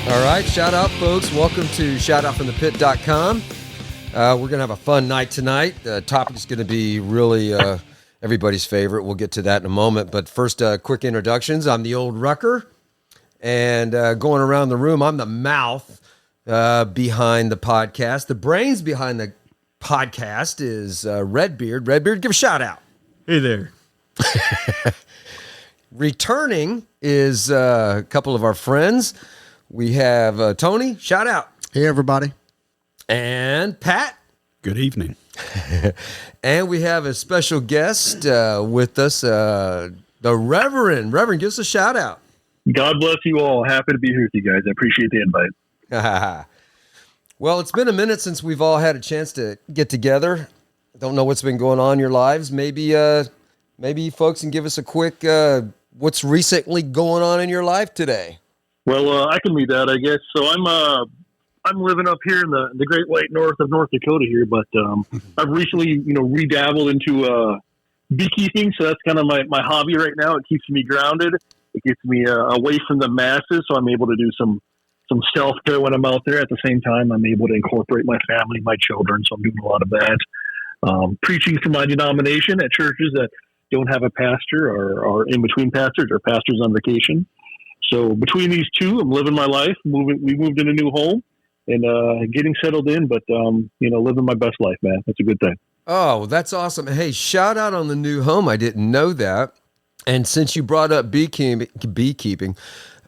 All right, shout out, folks. Welcome to shoutoutfromthepit.com. We're going to have a fun night tonight. The topic is going to be really everybody's favorite. We'll get to that in a moment. But first, quick introductions. I'm the Old Rucker. And going around the room, I'm the mouth behind the podcast. The brains behind the podcast is RedBeard. RedBeard, give a shout out. Hey there. Returning is a couple of our friends. We have Tony, shout out. Hey, everybody. And Pat. Good evening. And we have a special guest with us, the Reverend. Reverend, give us a shout out. God bless you all. Happy to be here with you guys. I appreciate the invite. Well, it's been a minute since we've all had a chance to get together. Don't know what's been going on in your lives. Maybe you folks can give us a quick what's recently going on in your life today. Well, I can lead that, I guess. So I'm living up here in the Great White North of North Dakota here, but I've recently, redabbled into beekeeping. So that's kind of my hobby right now. It keeps me grounded. It gets me away from the masses, so I'm able to do some self-care when I'm out there. At the same time, I'm able to incorporate my family, my children, so I'm doing a lot of that. Preaching for my denomination at churches that don't have a pastor or in between pastors or pastors on vacation. So between these two, I'm living my life. We moved in a new home and getting settled in, but living my best life, man. That's a good thing. Oh, that's awesome. Hey, shout out on the new home. I didn't know that. And since you brought up beekeeping,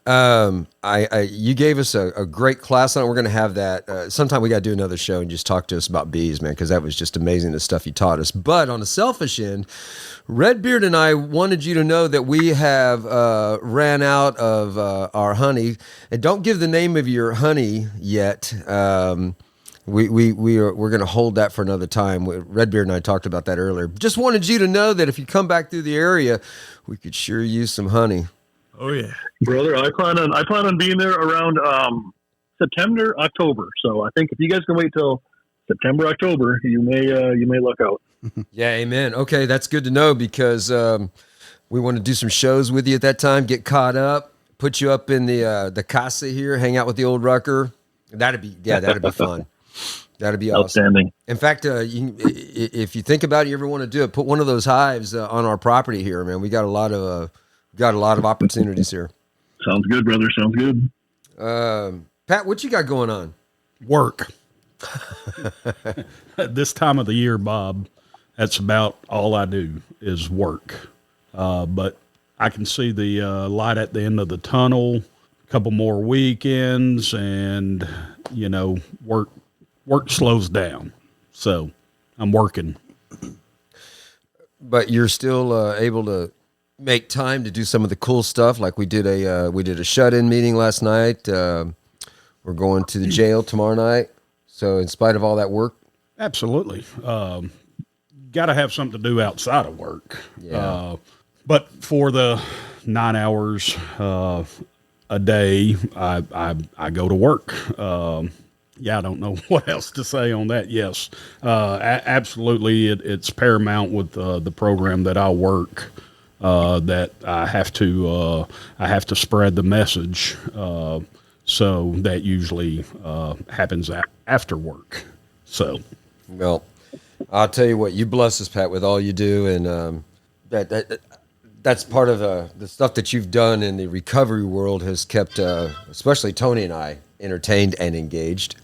you gave us a great class on it. We're going to have that. Sometime we got to do another show and just talk to us about bees, man, because that was just amazing, the stuff you taught us. But on the selfish end, RedBeard and I wanted you to know that we have ran out of our honey. And don't give the name of your honey yet. We're going to hold that for another time. RedBeard and I talked about that earlier. Just wanted you to know that if you come back through the area, we could sure use some honey. Oh yeah, brother. I plan on being there around September, October. So I think if you guys can wait till September, October, you may luck out. Yeah, amen. Okay, that's good to know because we want to do some shows with you at that time. Get caught up, put you up in the casa here, hang out with the Old Rucker. That'd be fun. That'd be awesome. Outstanding. In fact, if you think about it, you ever want to do it, put one of those hives on our property here, man. We got a lot of opportunities here. Sounds good, brother. Sounds good. Pat, what you got going on? Work. At this time of the year, Bob, that's about all I do is work. But I can see the light at the end of the tunnel. A couple more weekends, and work slows down. So I'm working. But you're still able to make time to do some of the cool stuff. Like we did a shut-in meeting last night. We're going to the jail tomorrow night. So in spite of all that work. Absolutely. Got to have something to do outside of work. Yeah. But for the 9 hours a day, I go to work. I don't know what else to say on that. Yes, absolutely. It's paramount with the program that I work. That I have to spread the message. So that usually happens after work. So, well, I'll tell you what, you bless us, Pat, with all you do, and that's part of the stuff that you've done in the recovery world has kept, especially Tony and I, entertained and engaged.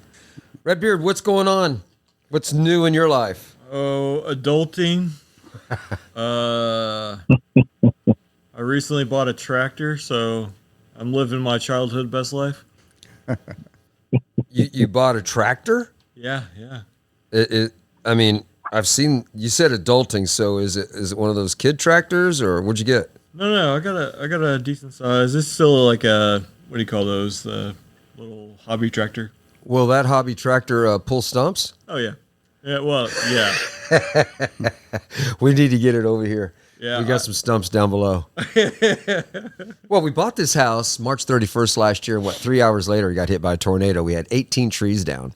RedBeard, what's going on? What's new in your life? Oh, adulting. I recently bought a tractor, so I'm living my childhood best life. You bought a tractor? Yeah. I mean, I've seen, you said adulting, so is it one of those kid tractors, or what'd you get? No, I got a decent size. It's still like a, what do you call those? The little hobby tractor. Will that hobby tractor pull stumps? Oh yeah. Yeah, well, yeah. We need to get it over here. Yeah, we got some stumps down below. Well, we bought this house March 31st last year, and 3 hours later, we got hit by a tornado. We had 18 trees down.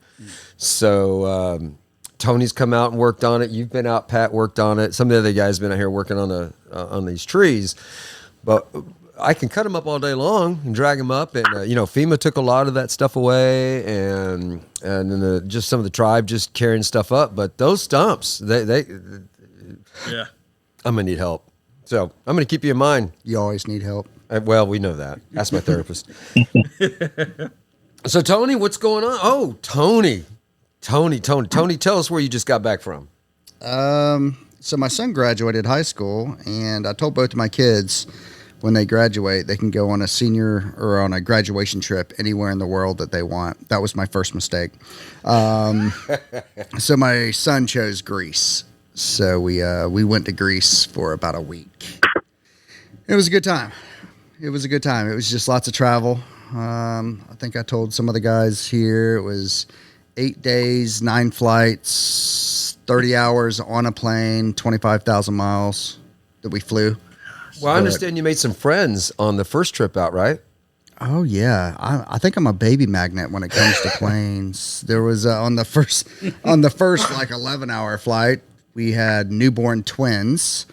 So Tony's come out and worked on it. You've been out, Pat worked on it. Some of the other guys been out here working on these trees. But I can cut them up all day long and drag them up. And, FEMA took a lot of that stuff away, and then just some of the tribe just carrying stuff up. But those stumps, Yeah. I'm going to need help. So I'm going to keep you in mind. You always need help. Well, we know that. Ask my therapist. So, Tony, what's going on? Oh, Tony, tell us where you just got back from. So my son graduated high school, and I told both of my kids when they graduate, they can go on a senior or on a graduation trip anywhere in the world that they want. That was my first mistake. So my son chose Greece. So we went to Greece for about a week. It was a good time. It was just lots of travel. I think I told some of the guys here it was 8 days, 9 flights, 30 hours on a plane, 25,000 miles that we flew. Well, I understand you made some friends on the first trip out, right? Oh yeah, I think I'm a baby magnet when it comes to planes. There was on the first like 11-hour flight, we had newborn twins.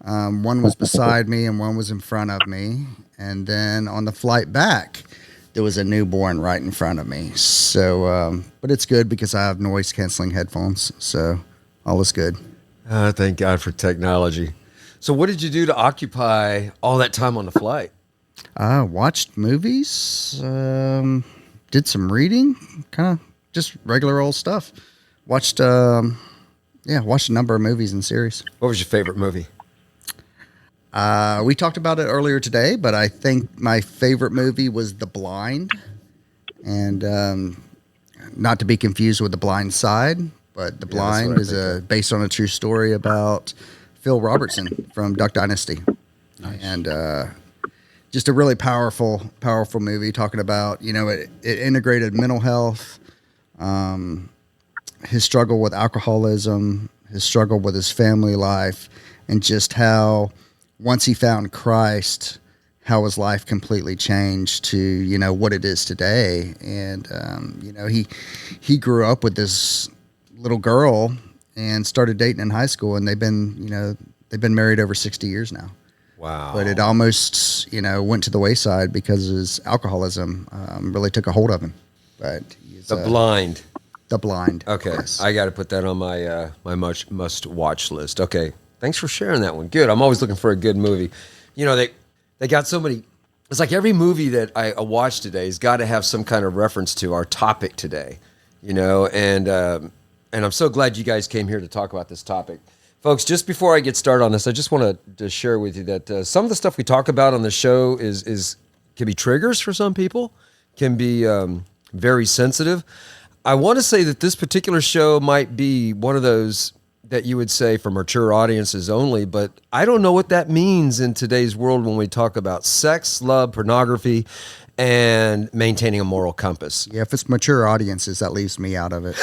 One was beside me and one was in front of me. And then on the flight back, there was a newborn right in front of me. So, but it's good because I have noise canceling headphones. So all is good. Thank God for technology. So what did you do to occupy all that time on the flight? I watched movies, did some reading, kind of just regular old stuff. Watched a number of movies and series. What was your favorite movie? We talked about it earlier today, but I think my favorite movie was The Blind, and not to be confused with The Blind Side, but The Blind is based on a true story about Phil Robertson from Duck Dynasty. Nice. And just a really powerful movie talking about, it integrated mental health, his struggle with alcoholism, his struggle with his family life, and just how once he found Christ, how his life completely changed to, what it is today. And, he grew up with this little girl and started dating in high school, and they've been married over 60 years now. Wow. But it almost, went to the wayside because his alcoholism really took a hold of him. But he's, The Blind. The Blind. Okay. Yes. I got to put that on my my must-watch list. Okay. Thanks for sharing that one. Good. I'm always looking for a good movie. They got so many. It's like every movie that I watch today has got to have some kind of reference to our topic today, and I'm so glad you guys came here to talk about this topic. Folks, just before I get started on this, I just want to share with you that some of the stuff we talk about on the show can be triggers for some people, can be very sensitive. I want to say that this particular show might be one of those that you would say for mature audiences only, but I don't know what that means in today's world when we talk about sex, love, pornography, and maintaining a moral compass. Yeah, if it's mature audiences, that leaves me out of it.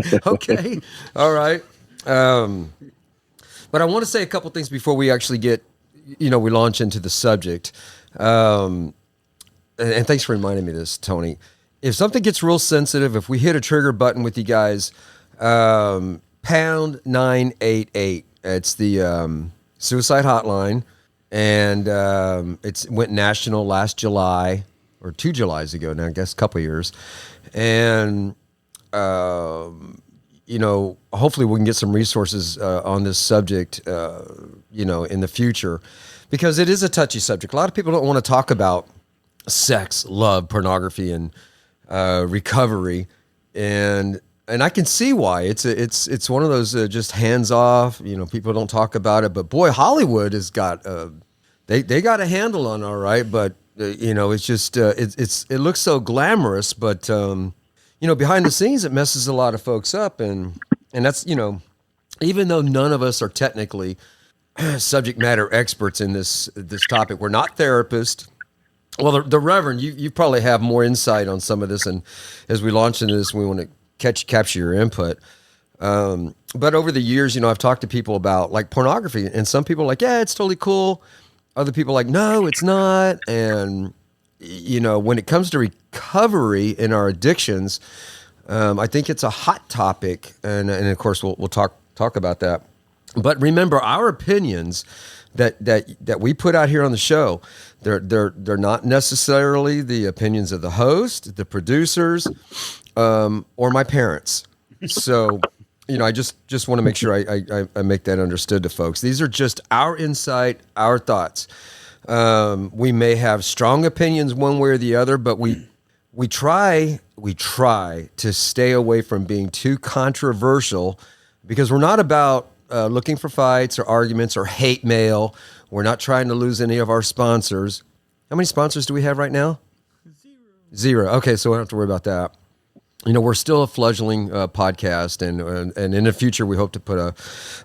So. Okay. All right. But I want to say a couple things before we actually we launch into the subject. And thanks for reminding me of this, Tony. If something gets real sensitive, if we hit a trigger button with you guys, pound 988. It's the suicide hotline, and it went national last July, or 2 Julys ago now, I guess a couple of years. And hopefully we can get some resources on this subject, in the future, because it is a touchy subject. A lot of people don't want to talk about sex, love, pornography, and recovery, and I can see why. It's one of those just hands off. People don't talk about it, but boy, Hollywood has got they got a handle on all right. But it's just it looks so glamorous, but behind the scenes it messes a lot of folks up, and that's even though none of us are technically subject matter experts in this topic, we're not therapists. Well, the Reverend, you probably have more insight on some of this, and as we launch into this, we want to capture your input. But over the years, I've talked to people about like pornography, and some people are like, yeah, it's totally cool. Other people are like, no, it's not. And, when it comes to recovery in our addictions, I think it's a hot topic. And of course, we'll talk about that. But remember, our opinions that we put out here on the show, they're not necessarily the opinions of the host, the producers, or my parents. So, I just want to make sure I make that understood to folks. These are just our insight, our thoughts. We may have strong opinions one way or the other, but we try to stay away from being too controversial, because we're not about looking for fights or arguments or hate mail. We're not trying to lose any of our sponsors. How many sponsors do we have right now? Zero. Okay, so we don't have to worry about that. We're still a fledgling podcast, and in the future, we hope to put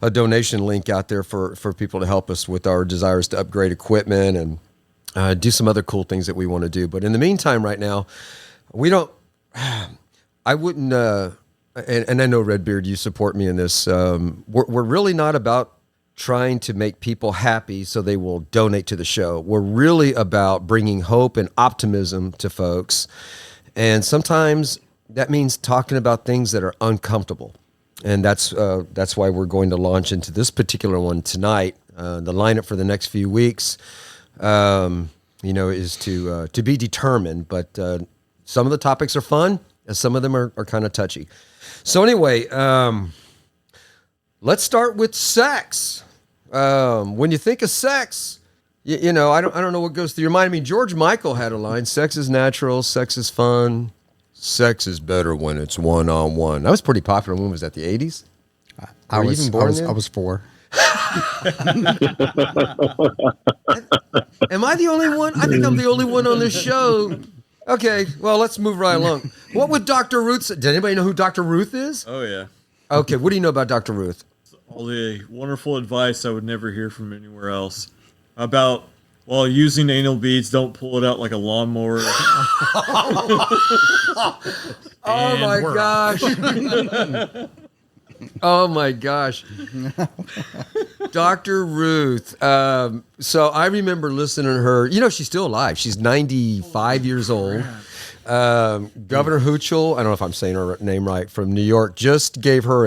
a donation link out there for people to help us with our desires to upgrade equipment and do some other cool things that we want to do. But in the meantime, right now, I wouldn't, and I know RedBeard, you support me in this. We're really not about trying to make people happy so they will donate to the show. We're really about bringing hope and optimism to folks, and sometimes that means talking about things that are uncomfortable. And that's why we're going to launch into this particular one tonight. The lineup for the next few weeks, is to be determined. But some of the topics are fun, and some of them are kind of touchy. So anyway, let's start with sex. When you think of sex, I don't know what goes through your mind. I mean, George Michael had a line: "Sex is natural, sex is fun. Sex is better when it's one-on-one." That was pretty popular. When was that, the 80s? I was 4. Am I the only one? I think I'm the only one on this show. Okay, well, let's move right along. What would Dr. Ruth say? Did anybody know who Dr. Ruth is? Oh, yeah. Okay, what do you know about Dr. Ruth? All the wonderful advice I would never hear from anywhere else. About, while using anal beads, don't pull it out like a lawnmower. Oh, my gosh. Oh, my gosh. Dr. Ruth. So I remember listening to her. She's still alive. She's 95 years old. Governor Hochul, I don't know if I'm saying her name right, from New York, just gave her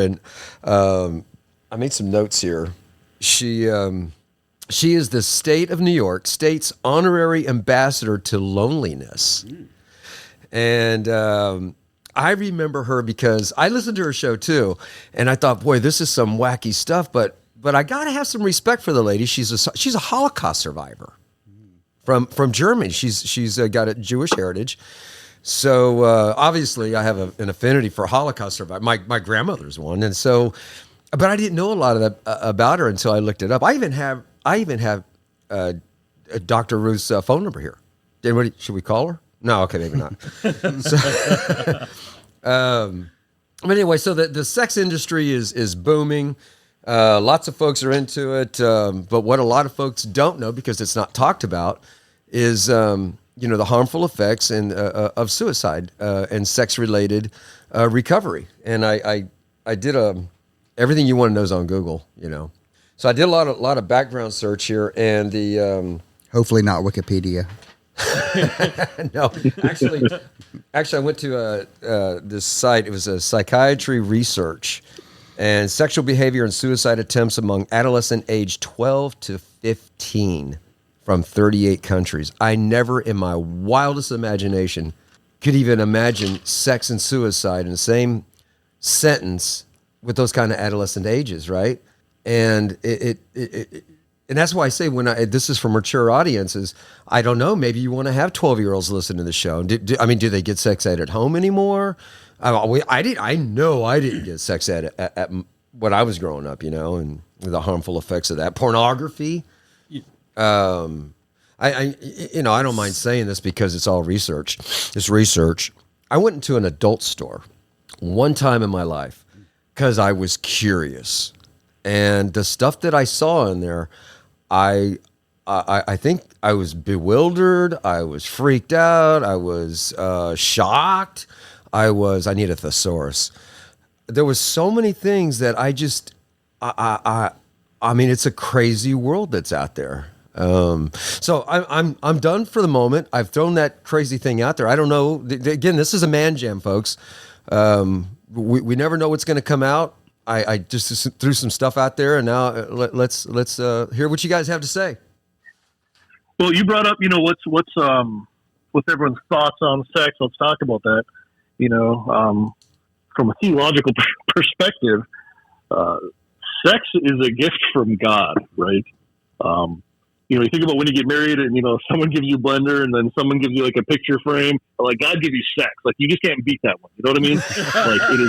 I made some notes here. She is the state of New York state's honorary ambassador to loneliness. And I remember her because I listened to her show too, and I thought, boy, this is some wacky stuff. But I gotta have some respect for the lady. She's a Holocaust survivor from Germany. She's got a Jewish heritage. So obviously, I have an affinity for Holocaust survivors. My grandmother's one, and so, but I didn't know a lot of that about her until I looked it up. I even have Dr. Ruth's phone number here. Should we call her? No, okay, maybe not. But anyway, so the sex industry is booming. Lots of folks are into it. But what a lot of folks don't know, because it's not talked about, is the harmful effects of suicide and sex-related recovery. And I did everything you want to know is on Google. So I did a lot of background search here, and the Hopefully not Wikipedia. No, actually, I went to this site. It was a psychiatry research and sexual behavior and suicide attempts among adolescent age 12 to 15 from 38 countries. I never in my wildest imagination could even imagine sex and suicide in the same sentence with those kind of adolescent ages, right? And and that's why I say this is for mature audiences. I don't know. Maybe you want to have 12-year-olds listen to the show. Do they get sex ed at home anymore? I know I didn't get sex ed at when I was growing up, and the harmful effects of that. Pornography. I don't mind saying this because it's all research. It's research. I went into an adult store one time in my life because I was curious, and the stuff that I saw in there, I think I was bewildered. I was freaked out. I was shocked. I need a thesaurus. There was so many things that I mean, it's a crazy world that's out there. So I'm done for the moment. I've thrown that crazy thing out there. I don't know. Again, this is a man jam, folks. We never know what's going to come out. I just threw some stuff out there, and now let's hear what you guys have to say. Well, you brought up, what's everyone's thoughts on sex. Let's talk about that. From a theological perspective, sex is a gift from God, right? You think about when you get married and, someone gives you a blender and then someone gives you like a picture frame, like God gives you sex. Like you just can't beat that one. You know what I mean? Like it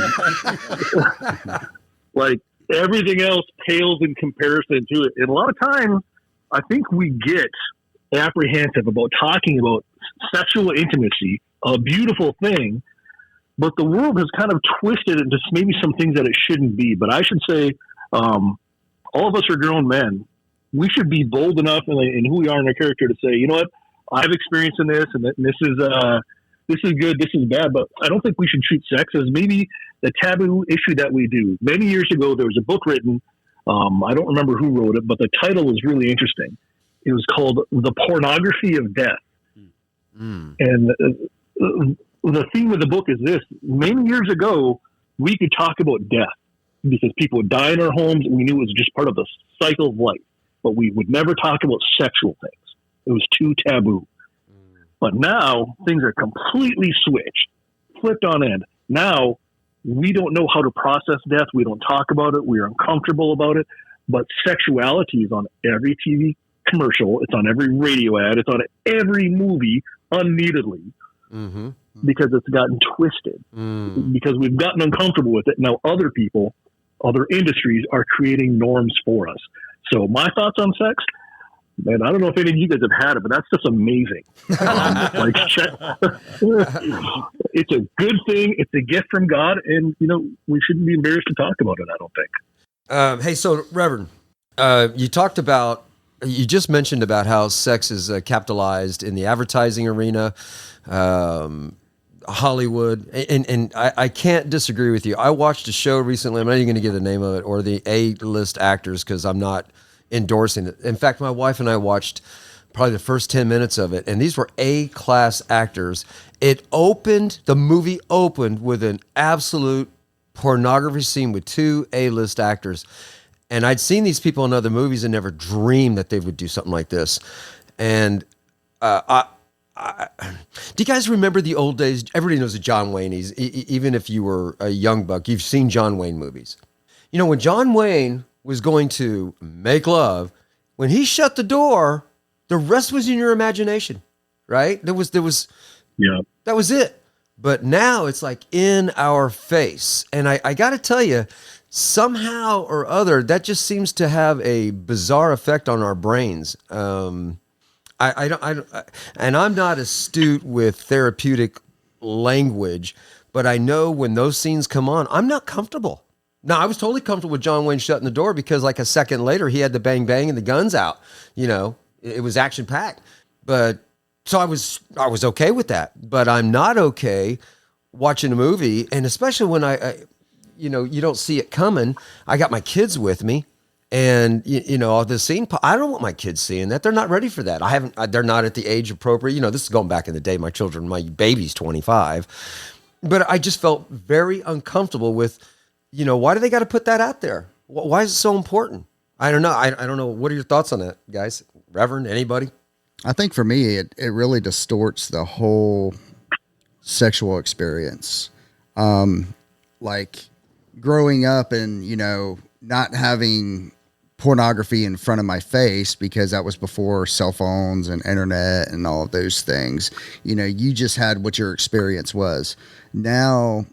is like everything else pales in comparison to it. And a lot of times I think we get apprehensive about talking about sexual intimacy, a beautiful thing, but the world has kind of twisted it into maybe some things that it shouldn't be. But I should say, all of us are grown men. We should be bold enough in who we are in our character to say, you know what, I've experienced in this, and this is good, this is bad. But I don't think we should treat sex as maybe the taboo issue that we do. Many years ago, there was a book written. I don't remember who wrote it, but the title was really interesting. It was called "The Pornography of Death," and the theme of the book is this: many years ago, we could talk about death because people would die in our homes, and we knew it was just part of the cycle of life. But we would never talk about sexual things. It was too taboo. But now things are completely switched, flipped on end. Now we don't know how to process death. We don't talk about it. We're uncomfortable about it. But sexuality is on every TV commercial. It's on every radio ad. It's on every movie unneededly because it's gotten twisted, because we've gotten uncomfortable with it. Now other people, other industries are creating norms for us. So my thoughts on sex, man, I don't know if any of you guys have had it, but that's just amazing. It's a good thing. It's a gift from God, and we shouldn't be embarrassed to talk about it. I don't think. Hey, so Reverend, you just mentioned about how sex is capitalized in the advertising arena, Hollywood, and I can't disagree with you. I watched a show recently. I'm not even going to give the name of it or the A-list actors because I'm not endorsing it. In fact, my wife and I watched probably the first 10 minutes of it, and these were A-class actors. The movie opened with an absolute pornography scene with two A-list actors. And I'd seen these people in other movies and never dreamed that they would do something like this. And do you guys remember the old days? Everybody knows the John Wayne. Even if you were a young buck, you've seen John Wayne movies. When John Wayne was going to make love, when he shut the door, the rest was in your imagination, right? That was it. But now it's like in our face. And I got to tell you, somehow or other, that just seems to have a bizarre effect on our brains. And I'm not astute with therapeutic language, but I know when those scenes come on, I'm not comfortable. Now, I was totally comfortable with John Wayne shutting the door because like a second later, he had the bang bang and the guns out. It was action packed. But so I was okay with that. But I'm not okay watching a movie, and especially when you don't see it coming. I got my kids with me. And the scene, I don't want my kids seeing that. They're not ready for that. They're not at the age appropriate. This is going back in the day. My baby's 25, but I just felt very uncomfortable with, why do they got to put that out there? Why is it so important? I don't know. I don't know. What are your thoughts on that, guys? Reverend, anybody? I think for me, it really distorts the whole sexual experience. Like growing up and, not having pornography in front of my face because that was before cell phones and internet and all of those things. You just had what your experience was. Now,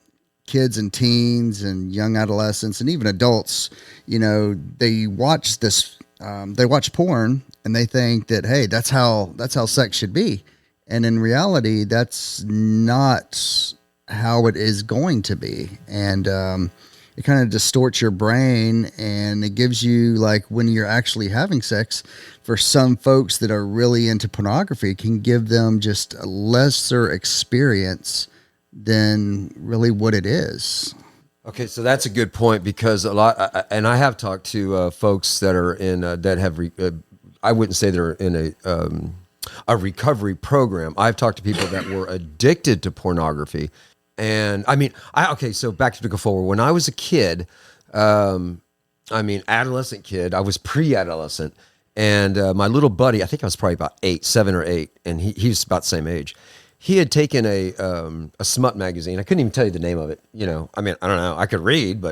kids and teens and young adolescents and even adults, they watch this, they watch porn and they think that, hey, that's how sex should be. And in reality, that's not how it is going to be. And, it kind of distorts your brain, and it gives you, like, when you're actually having sex, for some folks that are really into pornography, can give them just a lesser experience than really what it is. Okay, so that's a good point because and I have talked to folks that are in that have. I wouldn't say they're in a recovery program. I've talked to people that were addicted to pornography. And I mean, so back to go forward. When I was a kid, I mean, adolescent kid. I was pre-adolescent, and my little buddy, I think I was probably about 7 or 8, and he's about the same age. He had taken a smut magazine. I couldn't even tell you the name of it. You know, I mean, I don't know. I could read,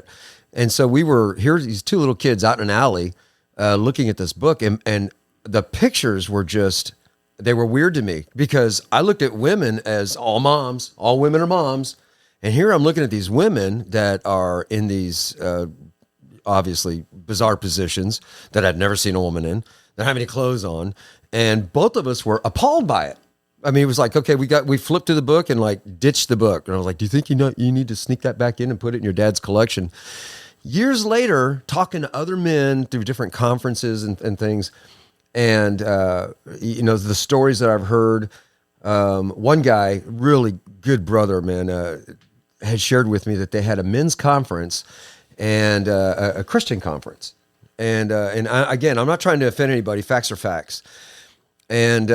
and so we were here. These two little kids out in an alley, looking at this book, and the pictures were just. They were weird to me because I looked at women as all moms. All women are moms. And here I'm looking at these women that are in these obviously bizarre positions that I'd never seen a woman in, that don't have any clothes on. And both of us were appalled by it. I mean, it was like, okay, we flipped to the book and like ditched the book. And I was like, do you think you need to sneak that back in and put it in your dad's collection? Years later, talking to other men through different conferences and things, and, the stories that I've heard, one guy, really good brother, man, had shared with me that they had a men's conference and a Christian conference. And again, I'm not trying to offend anybody. Facts are facts. And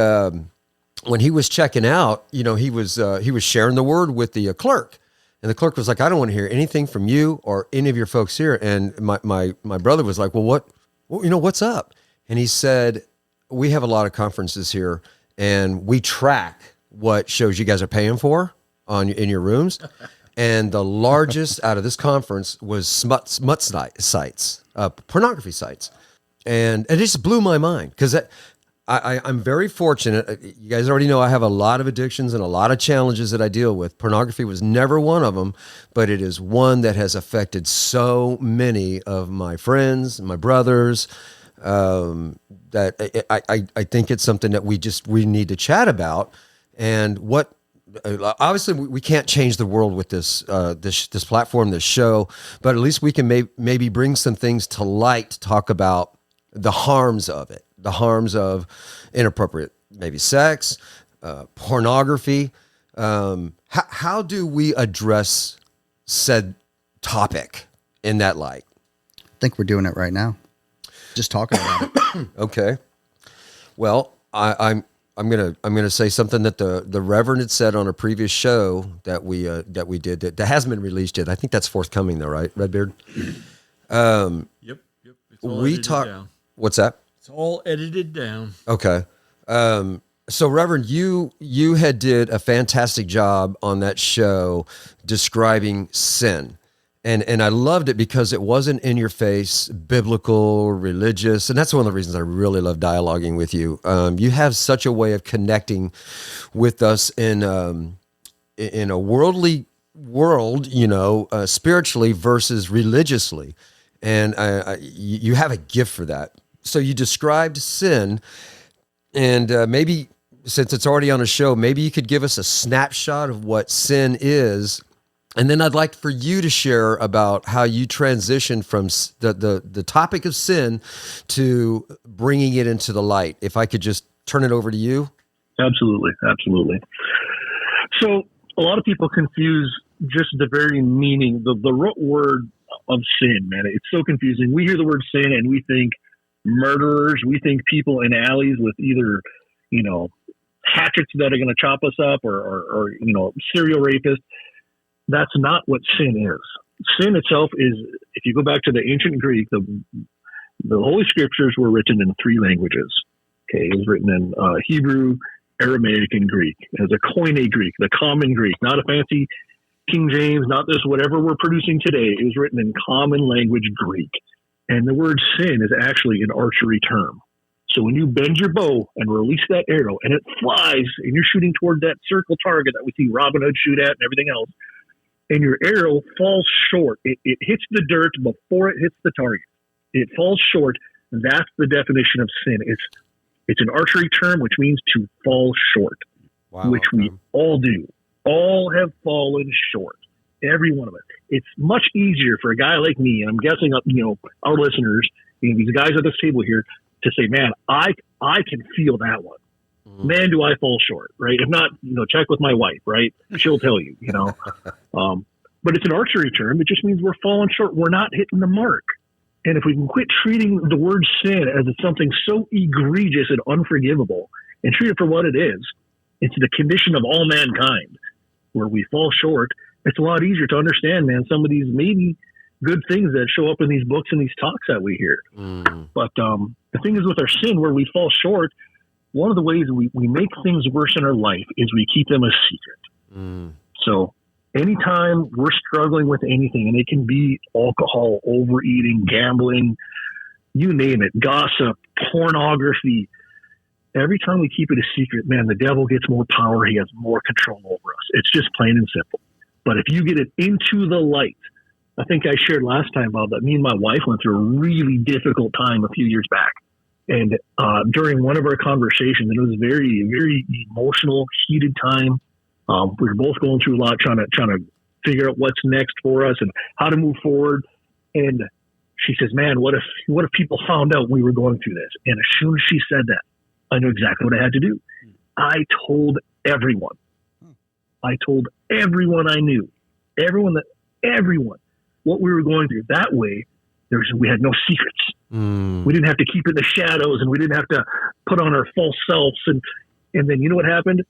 when he was checking out, he was sharing the word with the clerk. And the clerk was like, I don't want to hear anything from you or any of your folks here. And my brother was like, well, what's up? And he said, we have a lot of conferences here, and we track what shows you guys are paying for in your rooms. And the largest out of this conference was smut sites, pornography sites. And it just blew my mind because I'm very fortunate. You guys already know I have a lot of addictions and a lot of challenges that I deal with. Pornography was never one of them, but it is one that has affected so many of my friends, my brothers, that I think it's something that we need to chat about. And obviously we can't change the world with this platform, this show, but at least we can maybe bring some things to light to talk about the harms of it, the harms of inappropriate, maybe sex, pornography. How do we address said topic in that light? I think we're doing it right now. Just talking about it. Okay. Well, I'm gonna say something that the Reverend had said on a previous show that we did that hasn't been released yet. I think that's forthcoming though, right, RedBeard? Yep. It's all We edited talk. down. What's that? It's all edited down. Okay. So Reverend, you had did a fantastic job on that show describing sin. And I loved it because it wasn't in your face, biblical, religious. And that's one of the reasons I really love dialoguing with you. You have such a way of connecting with us in a worldly world, spiritually versus religiously. And you have a gift for that. So you described sin, and maybe since it's already on a show, maybe you could give us a snapshot of what sin is. And then I'd like for you to share about how you transitioned from the topic of sin to bringing it into the light. If I could just turn it over to you. Absolutely. So a lot of people confuse just the very meaning, the root word of sin, man. It's so confusing. We hear the word sin and we think murderers. We think people in alleys with either, hatchets that are going to chop us up or serial rapists. That's not what sin is. Sin itself is, if you go back to the ancient Greek, the Holy Scriptures were written in 3 languages. Okay, it was written in Hebrew, Aramaic, and Greek. It was a Koine Greek, the common Greek, not a fancy King James, not this whatever we're producing today. It was written in common language Greek. And the word sin is actually an archery term. So when you bend your bow and release that arrow and it flies and you're shooting toward that circle target that we see Robin Hood shoot at and everything else, and your arrow falls short. It hits the dirt before it hits the target. It falls short. That's the definition of sin. It's an archery term, which means to fall short, which we all do. All have fallen short. Every one of us. It's much easier for a guy like me, and I'm guessing, our listeners, these guys at this table here, to say, man, I can feel that one. Man, do I fall short, right? If not, check with my wife, right? She'll tell you, But it's an archery term. It just means we're falling short. We're not hitting the mark. And if we can quit treating the word sin as something so egregious and unforgivable and treat it for what it is, it's the condition of all mankind where we fall short. It's a lot easier to understand, man. Some of these maybe good things that show up in these books and these talks that we hear. But the thing is with our sin, where we fall short, one of the ways we make things worse in our life is we keep them a secret. So anytime we're struggling with anything, and it can be alcohol, overeating, gambling, you name it, gossip, pornography, every time we keep it a secret, man, the devil gets more power. He has more control over us. It's just plain and simple. But if you get it into the light, I think I shared last time about that. Me and my wife went through a really difficult time a few years back. And during one of our conversations, and it was a very, very emotional, heated time. We were both going through a lot, trying to figure out what's next for us and how to move forward. And she says, "Man, what if people found out we were going through this?" And as soon as she said that, I knew exactly what I had to do. I told everyone. I told everyone I knew, everyone what we were going through. That way, we had no secrets. We didn't have to keep it in the shadows, and we didn't have to put on our false selves. And then you know what happened?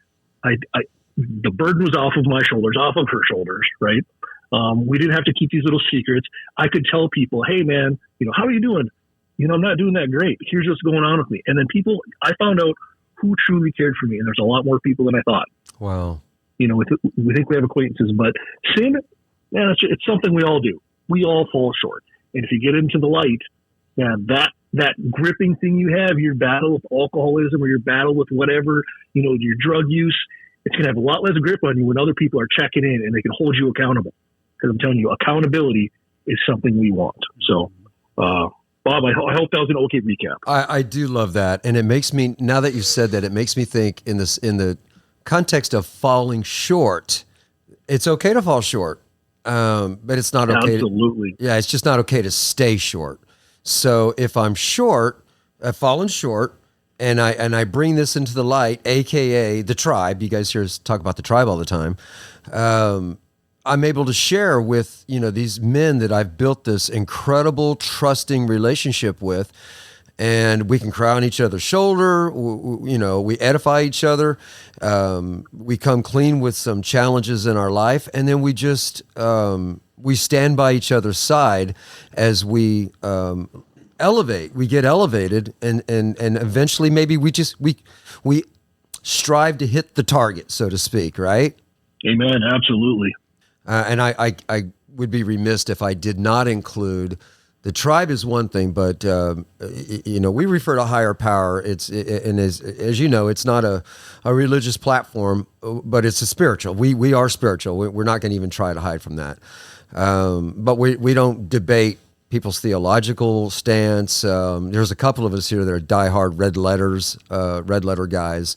The burden was off of my shoulders, off of her shoulders, right? We didn't have to keep these little secrets. I could tell people, "Hey, man, how are you doing? I'm not doing that great. Here's what's going on with me." And then I found out who truly cared for me, and there's a lot more people than I thought. Wow. We think we have acquaintances, but sin, man, it's something we all do. We all fall short. And if you get into the light, man, that gripping thing you have, your battle with alcoholism or your battle with whatever, your drug use, it's going to have a lot less grip on you when other people are checking in and they can hold you accountable. Because I'm telling you, accountability is something we want. So, Bob, I hope that was an okay recap. I do love that. And it makes me, now that you said that, it makes me think in the context of falling short, it's okay to fall short. But it's not okay. Absolutely. It's just not okay to stay short. So if I'm short, I've fallen short, and I bring this into the light, AKA the tribe. You guys hear us talk about the tribe all the time. I'm able to share with, these men that I've built this incredible trusting relationship with, and we can cry on each other's shoulder. We edify each other. We come clean with some challenges in our life, and then we just we stand by each other's side as we elevate. We get elevated, and eventually maybe we strive to hit the target, so to speak. Right? Amen. Absolutely. And I would be remiss if I did not include. The tribe is one thing, but we refer to higher power. As you know, it's not a religious platform, but it's a spiritual. We are spiritual. We're not going to even try to hide from that. But we don't debate people's theological stance. There's a couple of us here that are diehard red letter guys.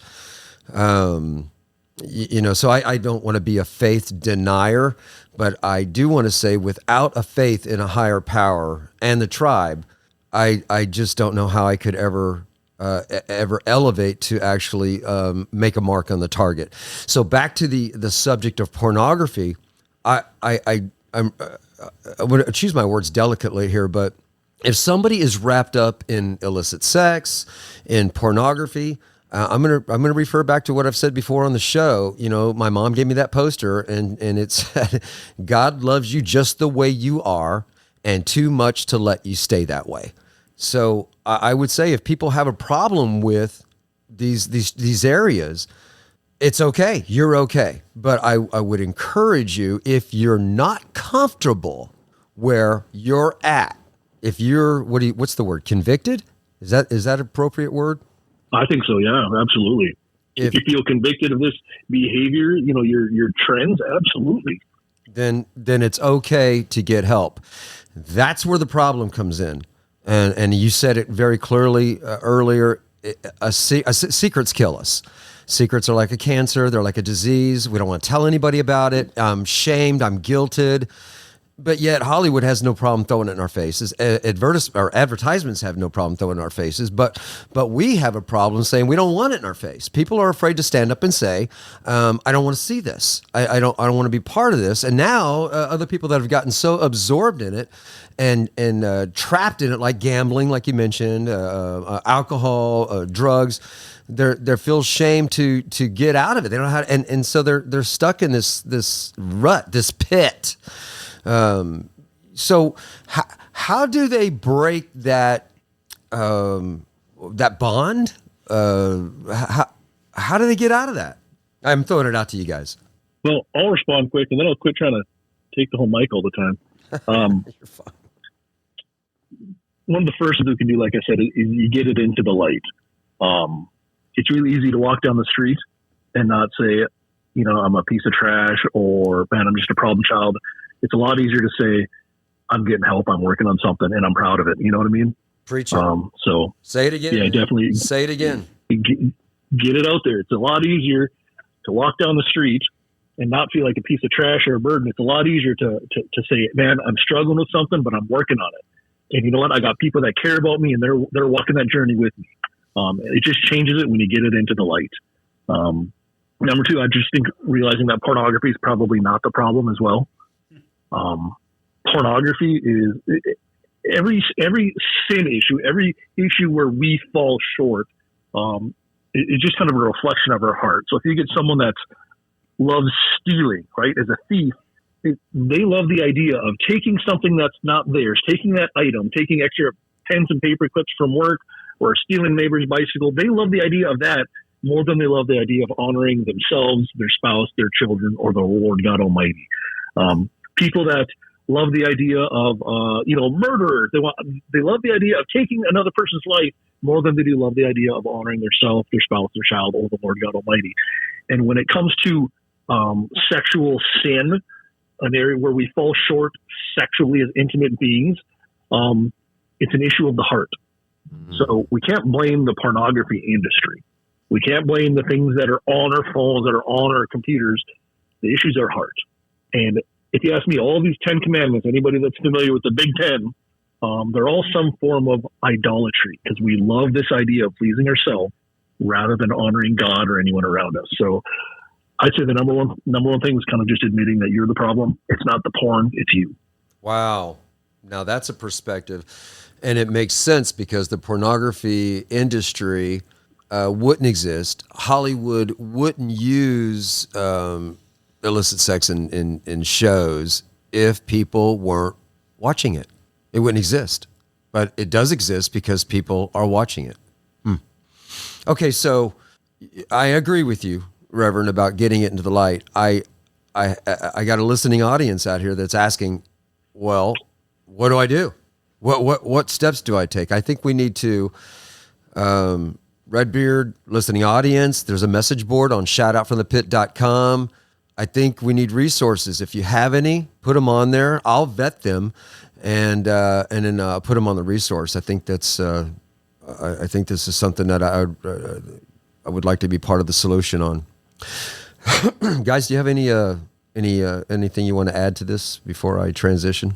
So I don't want to be a faith denier, but I do want to say without a faith in a higher power and the tribe, I just don't know how I could ever elevate to actually make a mark on the target. So back to the subject of pornography, I'm going to choose my words delicately here, but if somebody is wrapped up in illicit sex, in pornography, I'm gonna refer back to what I've said before on the show. My mom gave me that poster, and it said, "God loves you just the way you are, and too much to let you stay that way." So I would say if people have a problem with these areas, it's okay. You're okay. But I would encourage you, if you're not comfortable where you're at, if you're what's the word? Convicted? Is that an appropriate word? I think so. Yeah, absolutely. If you feel convicted of this behavior, your trends, absolutely. Then it's okay to get help. That's where the problem comes in. And you said it very clearly earlier. Secrets kill us. Secrets are like a cancer. They're like a disease. We don't want to tell anybody about it. I'm shamed. I'm guilted. But yet Hollywood has no problem throwing it in our faces. Advertisements have no problem throwing it in our faces. But we have a problem saying we don't want it in our face. People are afraid to stand up and say, "I don't want to see this. I don't want to be part of this." And now other people that have gotten so absorbed in it and trapped in it, like gambling, like you mentioned, alcohol, drugs, they feel shame to get out of it. They don't know how to, and so they're stuck in this rut, this pit. So how do they break that that bond? How do they get out of that? I'm throwing it out to you guys. Well, I'll respond quick, and then I'll quit trying to take the whole mic all the time. You're fine. One of the first things we can do, like I said, is you get it into the light. It's really easy to walk down the street and not say, I'm a piece of trash, or, man, I'm just a problem child. It's a lot easier to say, I'm getting help, I'm working on something, and I'm proud of it. You know what I mean? Preach it. So say it again. Yeah, man. definitely. Say it again. Get it out there. It's a lot easier to walk down the street and not feel like a piece of trash or a burden. It's a lot easier to say, man, I'm struggling with something, but I'm working on it. And you know what? I got people that care about me, and they're walking that journey with me. It just changes it when you get it into the light. Number two, I just think realizing that pornography is probably not the problem as well. Pornography is every sin issue, every issue where we fall short. It's just kind of a reflection of our heart. So if you get someone that loves stealing, right, as a thief, they love the idea of taking something that's not theirs, taking that item, taking extra pens and paper clips from work, or stealing neighbor's bicycle. They love the idea of that more than they love the idea of honoring themselves, their spouse, their children, or the Lord God Almighty. People that love the idea of, murderers, they love the idea of taking another person's life more than they do love the idea of honoring their self, their spouse, their child, or the Lord God Almighty. And when it comes to sexual sin, an area where we fall short sexually as intimate beings, it's an issue of the heart. So we can't blame the pornography industry. We can't blame the things that are on our phones, that are on our computers. The issues are heart. And if you ask me, all these 10 commandments, anybody that's familiar with the Big Ten, they're all some form of idolatry, because we love this idea of pleasing ourselves rather than honoring God or anyone around us. So I'd say the number one thing was kind of just admitting that you're the problem. It's not the porn, it's you. Wow. Now that's a perspective. And it makes sense, because the pornography industry wouldn't exist. Hollywood wouldn't use illicit sex in shows if people weren't watching it. It wouldn't exist. But it does exist because people are watching it. Okay, so I agree with you, Reverend, about getting it into the light. I got a listening audience out here that's asking, well, what do I do? What steps do I take? I think we need to, RedBeard, listening audience, there's a message board on shoutoutfromthepit.com. I think we need resources. If you have any, put them on there. I'll vet them and then put them on the resource. I think that's, I think this is something that I would like to be part of the solution on. Guys, do you have anything you want to add to this before I transition?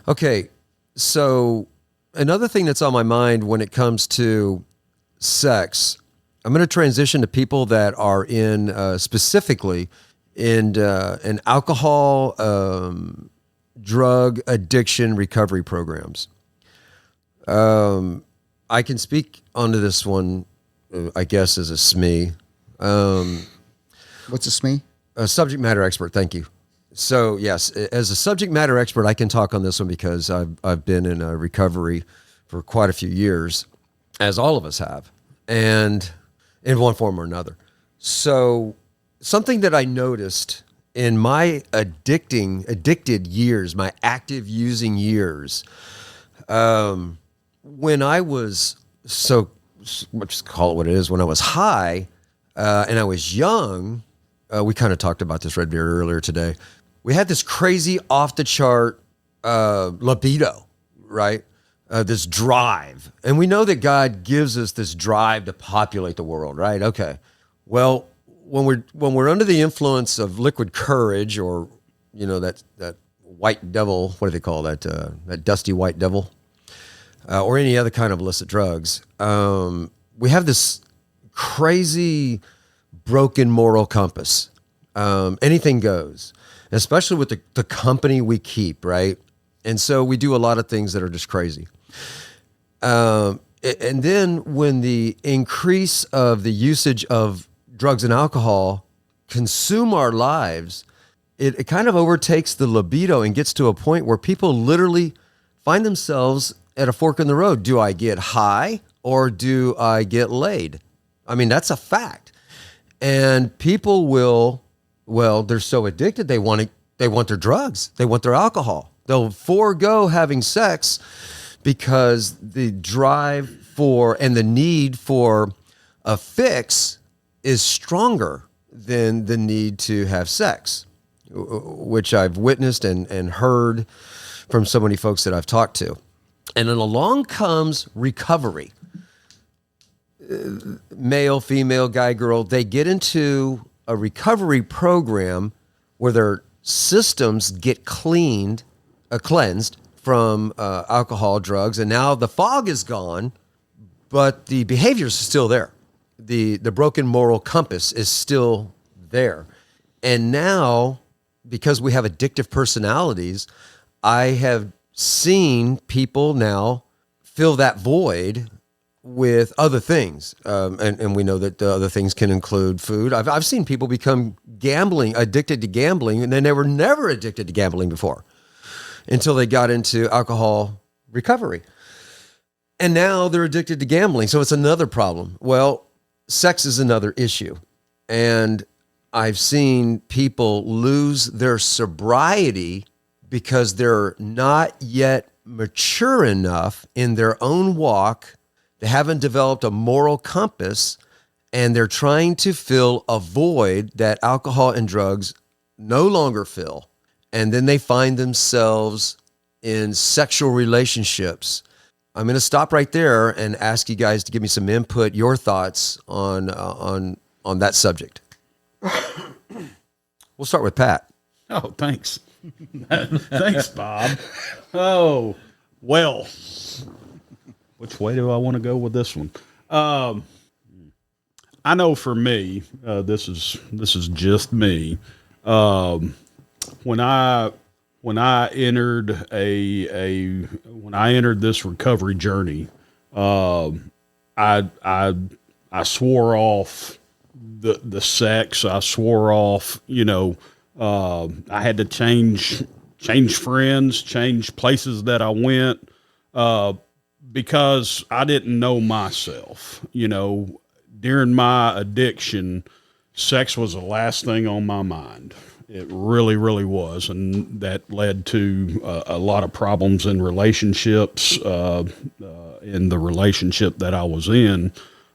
Okay, so another thing that's on my mind when it comes to sex, I'm going to transition to people that are in specifically in alcohol, drug addiction recovery programs. I can speak onto this one, I guess, as a SME. What's a SME? A subject matter expert. Thank you. So yes, as a subject matter expert, I can talk on this one because I've been in a recovery for quite a few years, as all of us have, and in one form or another. So something that I noticed in my addicted years, my active using years, when I was let's call it what it is, when I was high and I was young, we kind of talked about this, RedBeard, earlier today. We had this crazy off the chart libido, right? This drive. And we know that God gives us this drive to populate the world, right? Okay. Well, when we're under the influence of liquid courage, or, that white devil, what do they call that? That dusty white devil, or any other kind of illicit drugs, we have this crazy broken moral compass. Anything goes, especially with the company we keep, right? And so we do a lot of things that are just crazy. And then when the increase of the usage of drugs and alcohol consume our lives, it kind of overtakes the libido and gets to a point where people literally find themselves at a fork in the road. Do I get high or do I get laid? I mean, that's a fact. And people will, well, they're so addicted, they want their drugs, they want their alcohol. They'll forego having sex because the drive for and the need for a fix is stronger than the need to have sex, which I've witnessed and heard from so many folks that I've talked to. And then along comes recovery. Male, female, guy, girl, they get into a recovery program where their systems get cleansed from alcohol, drugs, and now the fog is gone, but the behaviors are still there. The broken moral compass is still there. And now, because we have addictive personalities, I have seen people now fill that void with other things. And we know that the other things can include food. I've seen people become addicted to gambling, and they were never addicted to gambling before until they got into alcohol recovery. And now they're addicted to gambling. So it's another problem. Well, sex is another issue. And I've seen people lose their sobriety because they're not yet mature enough in their own walk. They haven't developed a moral compass, and they're trying to fill a void that alcohol and drugs no longer fill. And then they find themselves in sexual relationships. I'm going to stop right there and ask you guys to give me some input, your thoughts on that subject. We'll start with Pat. Oh, thanks. Thanks, Bob. Oh, well, which way do I want to go with this one? I know for me, this is just me. When I entered when I entered this recovery journey, I swore off the sex. I swore off, I had to change friends, change places that I went, because I didn't know myself. During my addiction, sex was the last thing on my mind. It really, really was. And that led to a lot of problems in relationships, in the relationship that I was in,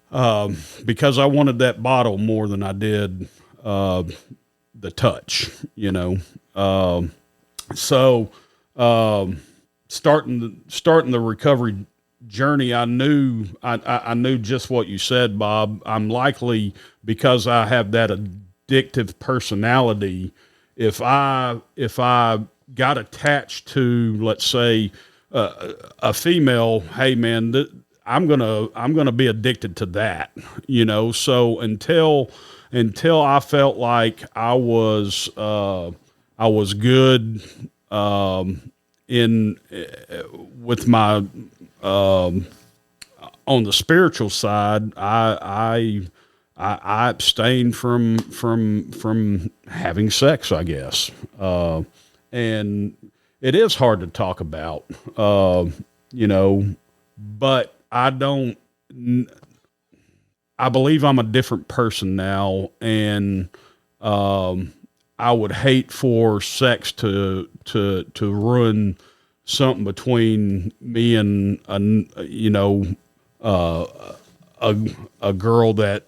because I wanted that bottle more than I did the touch, So starting the recovery journey, I knew just what you said, Bob. I'm likely, because I have that addictive personality, if I got attached to, let's say, a female, hey man, I'm gonna be addicted to that, So until I felt like I was good with my on the spiritual side, I abstained from having sex, I guess. And it is hard to talk about, but I believe I'm a different person now. And, I would hate for sex to ruin something between me and, a girl that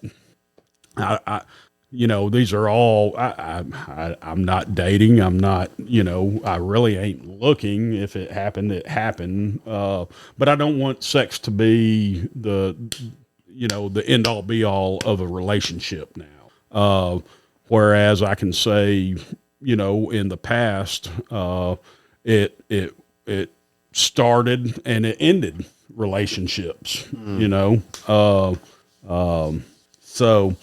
these are all, I'm not dating. I'm not, I really ain't looking. If it happened, it happened. But I don't want sex to be the end all be all of a relationship now. Whereas I can say, in the past, it started and it ended relationships, so,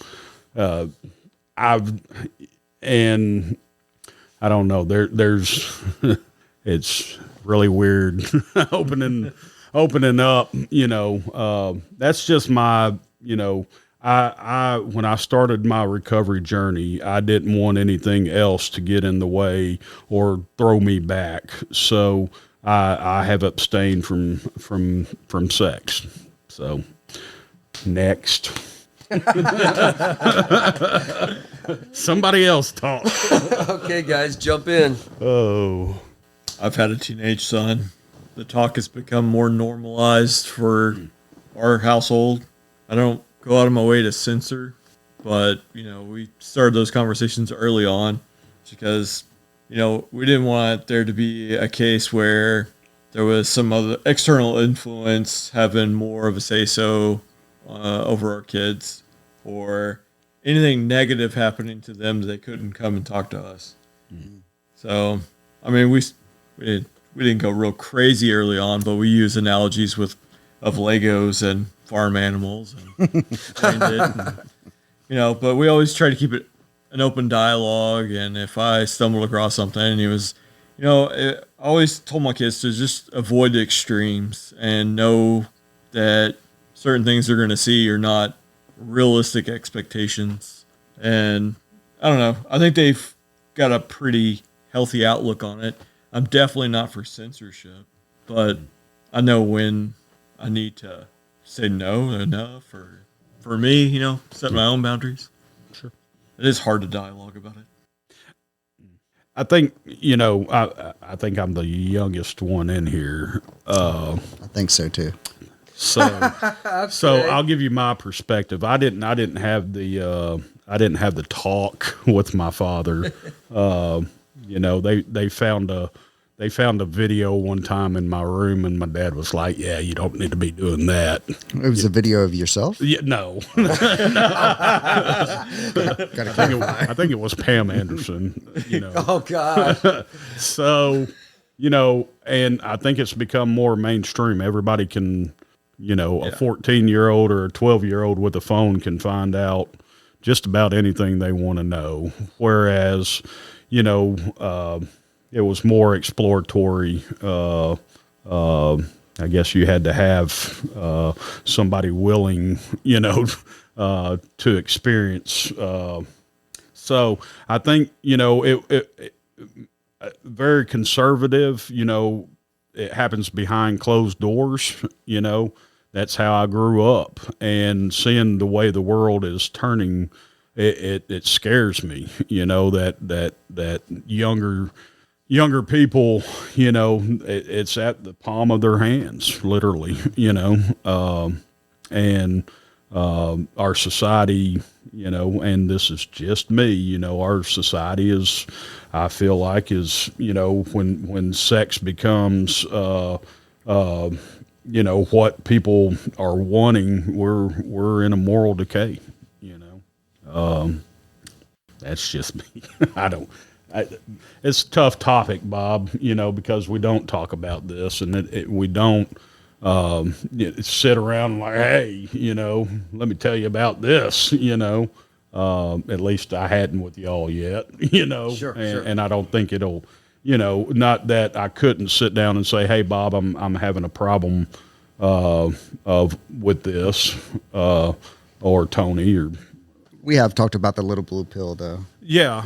and I don't know, there's, it's really weird opening up, that's just my, when I started my recovery journey, I didn't want anything else to get in the way or throw me back. So I have abstained from sex. So next. Somebody else talk. Okay, guys, jump in. Oh, I've had a teenage son. The talk has become more normalized for our household. I don't go out of my way to censor, but, we started those conversations early on because, we didn't want there to be a case where there was some other external influence having more of a say-so over our kids, or anything negative happening to them that they couldn't come and talk to us. Mm-hmm. So, I mean, we didn't go real crazy early on, but we use analogies of Legos and farm animals and trained it. But we always try to keep it an open dialogue. And if I stumbled across something, and I always told my kids to just avoid the extremes and know that certain things they're going to see are not realistic expectations. And I don't know. I think they've got a pretty healthy outlook on it. I'm definitely not for censorship, but I know when I need to say no enough, or for me, set my own boundaries. Sure. It is hard to dialogue about it. I think, I think I'm the youngest one in here. I think so too. So, so I'll give you my perspective. I didn't have the talk with my father. They found a video one time in my room, and my dad was like, "Yeah, you don't need to be doing that." It was a video of yourself? Yeah, no. I think it was Pam Anderson. Oh God. So, and I think it's become more mainstream. Everybody can, a 14-year-old or a 12-year-old with a phone can find out just about anything they want to know. Whereas, it was more exploratory. I guess you had to have somebody willing, to experience. So I think, it very conservative, it happens behind closed doors, that's how I grew up, and seeing the way the world is turning, it scares me, that younger people, it's at the palm of their hands, literally, and our society, and this is just me, our society is, I feel like is, when sex becomes, what people are wanting, we're in a moral decay, that's just me. It's a tough topic, Bob, because we don't talk about this, and we don't sit around like, hey, let me tell you about this, at least I hadn't with y'all yet, Sure. And I don't think it'll, not that I couldn't sit down and say, hey, Bob, I'm having a problem with this, or Tony, or. We have talked about the little blue pill, though. Yeah.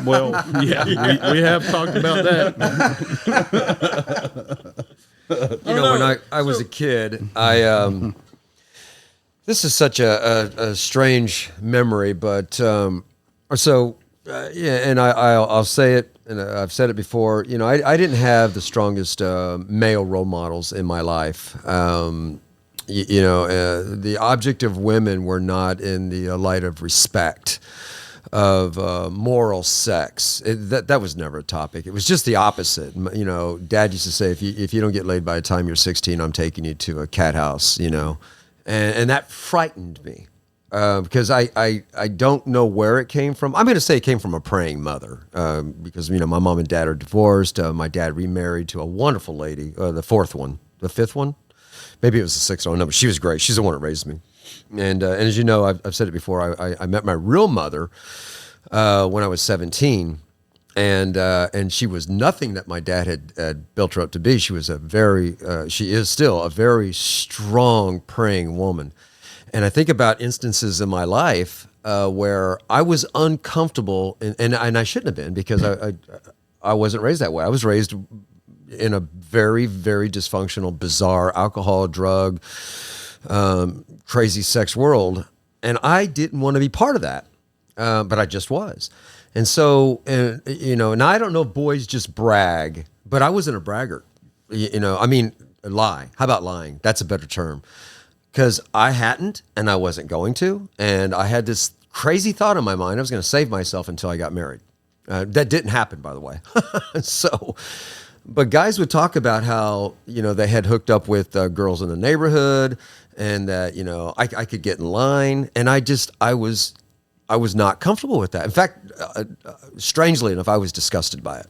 Well, we have talked about that. When I was a kid, this is such a strange memory, but and I'll say it, and I've said it before. I didn't have the strongest male role models in my life. The object of women were not in the light of respect, of moral sex. That was never a topic. It was just the opposite. Dad used to say, if you don't get laid by the time you're 16, I'm taking you to a cat house, and that frightened me. Because I don't know where it came from. I'm going to say it came from a praying mother, because, my mom and dad are divorced. My dad remarried to a wonderful lady, the fifth one. Maybe it was the sixth one. No, but she was great. She's the one that raised me. And as you know, I've said it before, I met my real mother when I was 17. And she was nothing that my dad had built her up to be. She was she is still a very strong praying woman. And I think about instances in my life where I was uncomfortable, and I shouldn't have been, because I wasn't raised that way. I was raised in a very, very dysfunctional, bizarre alcohol, drug, crazy sex world. And I didn't want to be part of that, but I just was. And so, you know, and I don't know if boys just brag, but I wasn't a braggart. You know, I mean, lie. How about lying? That's a better term. Because I hadn't, and I wasn't going to. And I had this crazy thought in my mind. I was going to save myself until I got married. That didn't happen, by the way. So, but guys would talk about how, you know, they had hooked up with girls in the neighborhood, and that, you know, I could get in line. And I was not comfortable with that. In fact, strangely enough, I was disgusted by it.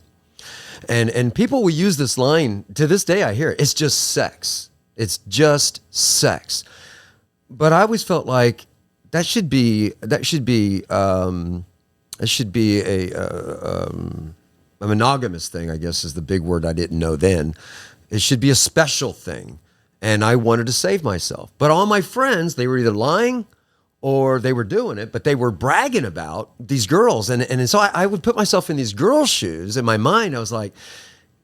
And people will use this line, to this day I hear it, it's just sex. It's just sex. But I always felt like that should be a monogamous thing, I guess is the big word I didn't know then. It should be a special thing. And I wanted to save myself. But all my friends, they were either lying or they were doing it, but they were bragging about these girls. And so I would put myself in these girls' shoes. In my mind, I was like,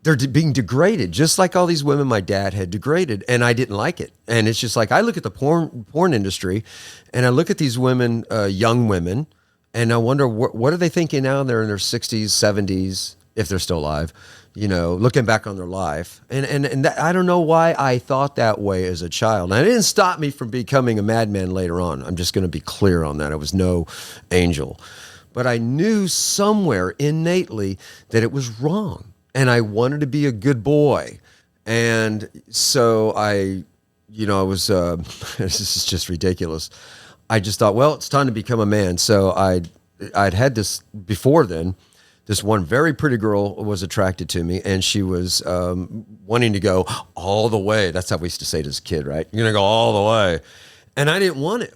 they're being degraded, just like all these women my dad had degraded. And I didn't like it. And it's just like, I look at the porn industry, and I look at these women, young women, and I wonder, what are they thinking now? They're in their 60s, 70s, if they're still alive, you know, looking back on their life. And that, I don't know why I thought that way as a child. And it didn't stop me from becoming a madman later on. I'm just going to be clear on that. I was no angel. But I knew somewhere innately that it was wrong. And I wanted to be a good boy. And so I was, this is just ridiculous. I just thought, well, it's time to become a man. So I'd had this before then. This one very pretty girl was attracted to me, and she was wanting to go all the way. That's how we used to say it as a kid, right? You're going to go all the way. And I didn't want to.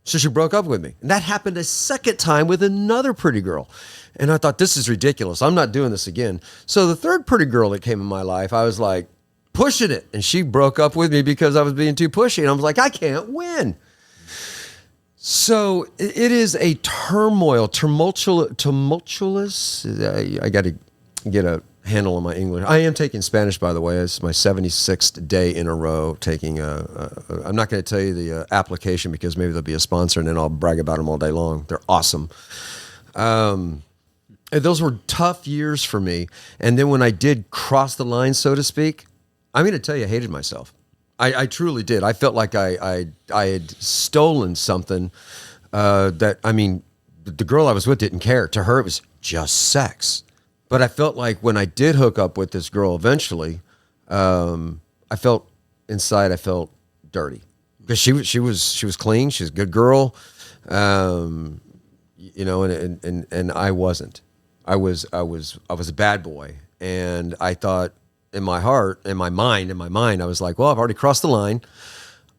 So she broke up with me. And that happened a second time with another pretty girl. And I thought, this is ridiculous. I'm not doing this again. So the third pretty girl that came in my life, I was like, pushing it. And she broke up with me because I was being too pushy. And I was like, I can't win. So it is a tumultuous. I got to get a handle on my English. I am taking Spanish, by the way. It's my 76th day in a row taking I'm not going to tell you the application, because maybe there'll be a sponsor, and then I'll brag about them all day long. They're awesome. Those were tough years for me. And then when I did cross the line, so to speak, I'm going to tell you, I hated myself. I truly did. I felt like I had stolen something that, I mean, the girl I was with didn't care. To her, it was just sex. But I felt like when I did hook up with this girl eventually, I felt inside, I felt dirty, because she was clean. She's a good girl, you know, and I wasn't. I was a bad boy, and I thought, in my heart, in my mind, I was like, well, I've already crossed the line.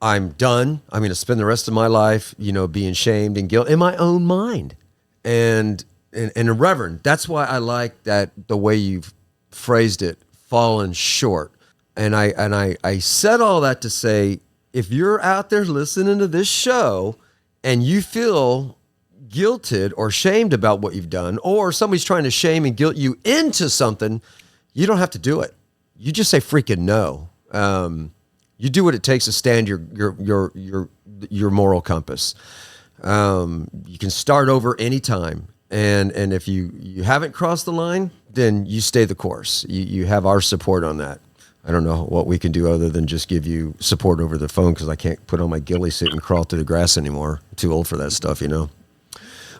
I'm done. I'm going to spend the rest of my life, you know, being shamed and guilt in my own mind. And Reverend, that's why I like that, the way you've phrased it, fallen short. And I said all that to say, if you're out there listening to this show and you feel guilted or shamed about what you've done, or somebody's trying to shame and guilt you into something, you don't have to do it. You just say freaking no. You do what it takes to stand your moral compass. You can start over anytime. And if you haven't crossed the line, then you stay the course. You have our support on that. I don't know what we can do other than just give you support over the phone, because I can't put on my ghillie suit and crawl through the grass anymore. I'm too old for that stuff, you know.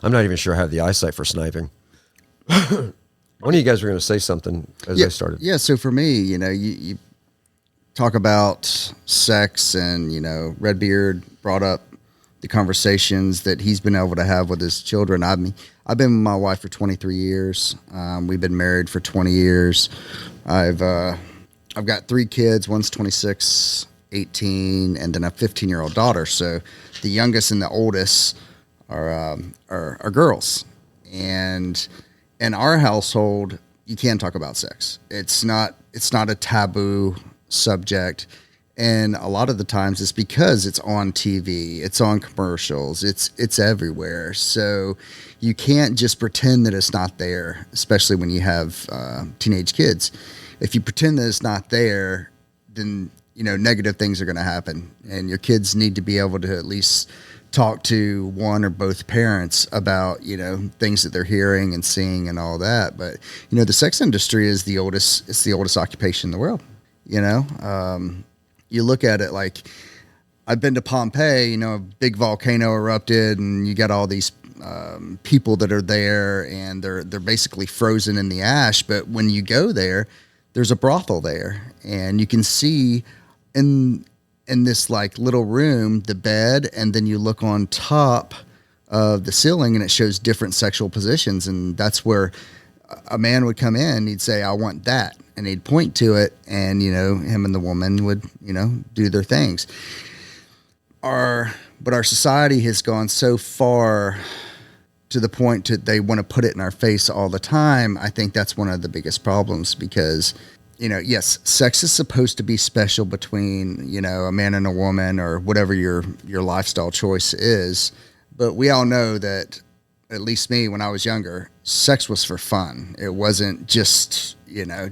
I'm not even sure I have the eyesight for sniping. One of you guys were going to say something as I started. Yeah, so for me, you know, you talk about sex, and, you know, RedBeard brought up the conversations that he's been able to have with his children. I've been with my wife for 23 years. We've been married for 20 years. I've got 3 kids. One's 26, 18, and then a 15-year-old daughter. So the youngest and the oldest are girls. And in our household, you can talk about sex. It's not a taboo subject. And a lot of the times it's because it's on TV, it's on commercials, it's everywhere. So you can't just pretend that it's not there, especially when you have teenage kids. If you pretend that it's not there, then negative things are going to happen, and your kids need to be able to at least talk to one or both parents about things that they're hearing and seeing and all that. But the sex industry is the oldest occupation in the world. You look at it like, I've been to Pompeii, a big volcano erupted, and you got all these people that are there, and they're basically frozen in the ash. But when you go there, there's a brothel there, and you can see in this like little room the bed, and then you look on top of the ceiling, and it shows different sexual positions, and that's where a man would come in. He'd say, "I want that." And he'd point to it, and him and the woman would do their things. But our society has gone so far to the point that they want to put it in our face all the time. I think that's one of the biggest problems, because yes, sex is supposed to be special between a man and a woman, or whatever your lifestyle choice is. But we all know that, at least me, when I was younger, sex was for fun. It wasn't just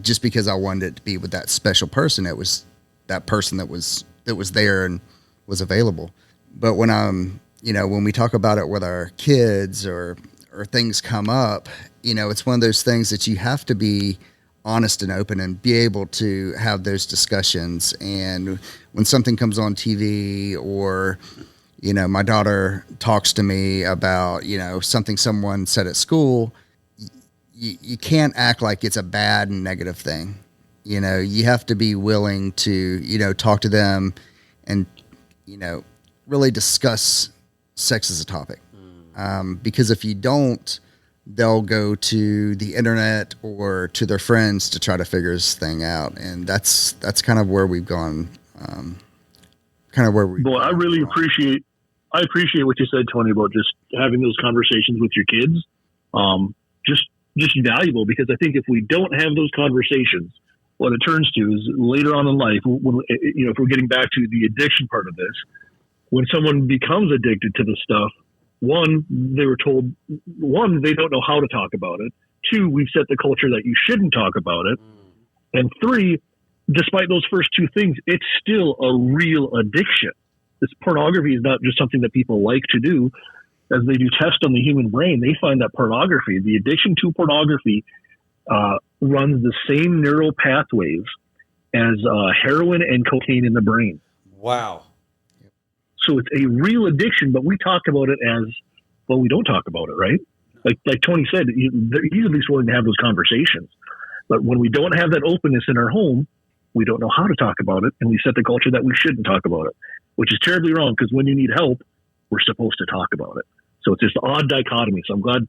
just because I wanted it to be with that special person. It was that person that was there and was available. But when when we talk about it with our kids, or things come up, it's one of those things that you have to be honest and open and be able to have those discussions. And when something comes on TV, or my daughter talks to me about something someone said at school, you can't act like it's a bad and negative thing. You have to be willing to talk to them, and really discuss sex as a topic. Because if you don't, they'll go to the internet or to their friends to try to figure this thing out. And that's kind of where we've gone. Boy, I appreciate what you said, Tony, about just having those conversations with your kids. Just valuable, because I think if we don't have those conversations, what it turns to is later on in life, when, if we're getting back to the addiction part of this, when someone becomes addicted to the stuff, they were told, they don't know how to talk about it. 2, we've set the culture that you shouldn't talk about it. And 3, despite those first 2 things, it's still a real addiction. This pornography is not just something that people like to do. As they do tests on the human brain, they find that pornography, the addiction to pornography, runs the same neural pathways as heroin and cocaine in the brain. Wow. So it's a real addiction, but we talk about it as, well, we don't talk about it, right? Like Tony said, he's at least willing to have those conversations. But when we don't have that openness in our home, we don't know how to talk about it, and we set the culture that we shouldn't talk about it, which is terribly wrong, because when you need help, we're supposed to talk about it. So it's this odd dichotomy. So I'm glad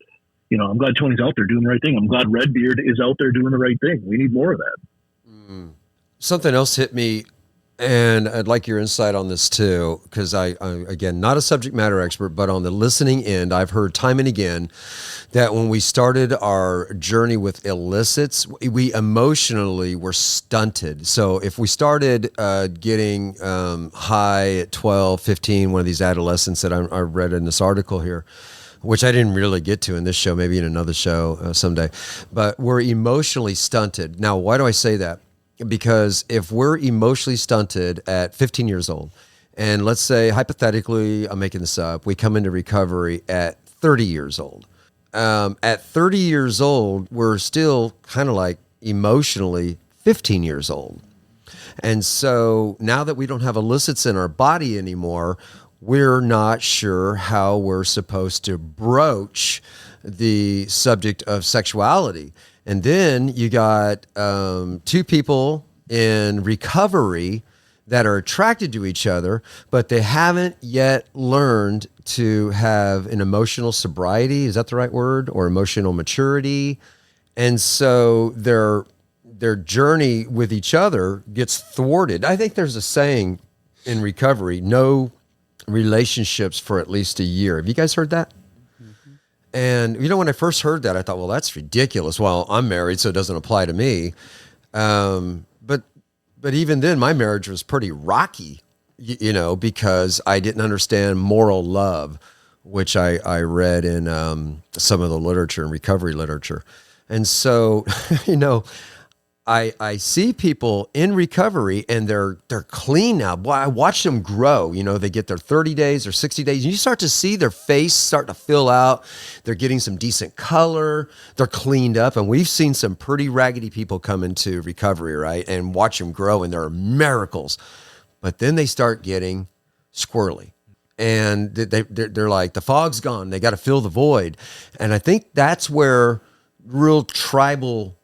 Tony's out there doing the right thing. I'm glad RedBeard is out there doing the right thing. We need more of that. Something else hit me, and I'd like your insight on this too, because I again, not a subject matter expert, but on the listening end, I've heard time and again that when we started our journey with illicits, we emotionally were stunted. So if we started getting high at 12, 15, one of these adolescents that I read in this article here, which I didn't really get to in this show, maybe in another show someday, but we're emotionally stunted. Now, why do I say that? Because if we're emotionally stunted at 15 years old, and let's say, hypothetically, I'm making this up, we come into recovery at 30 years old. At 30 years old, we're still kind of like emotionally 15 years old. And so now that we don't have illicits in our body anymore, we're not sure how we're supposed to broach the subject of sexuality. And then you got 2 people in recovery that are attracted to each other, but they haven't yet learned to have an emotional sobriety. Is that the right word? Or emotional maturity. And so their journey with each other gets thwarted. I think there's a saying in recovery, no relationships for at least a year. Have you guys heard that? And, when I first heard that, I thought, well, that's ridiculous. Well, I'm married, so it doesn't apply to me. But but even then, my marriage was pretty rocky, because I didn't understand moral love, which I read in some of the literature and recovery literature. And so, I see people in recovery and they're clean now. Boy, I watch them grow. They get their 30 days or 60 days. And you start to see their face start to fill out. They're getting some decent color. They're cleaned up. And we've seen some pretty raggedy people come into recovery, right? And watch them grow, and there are miracles. But then they start getting squirrely. And they're like, the fog's gone. They got to fill the void. And I think that's where real tribal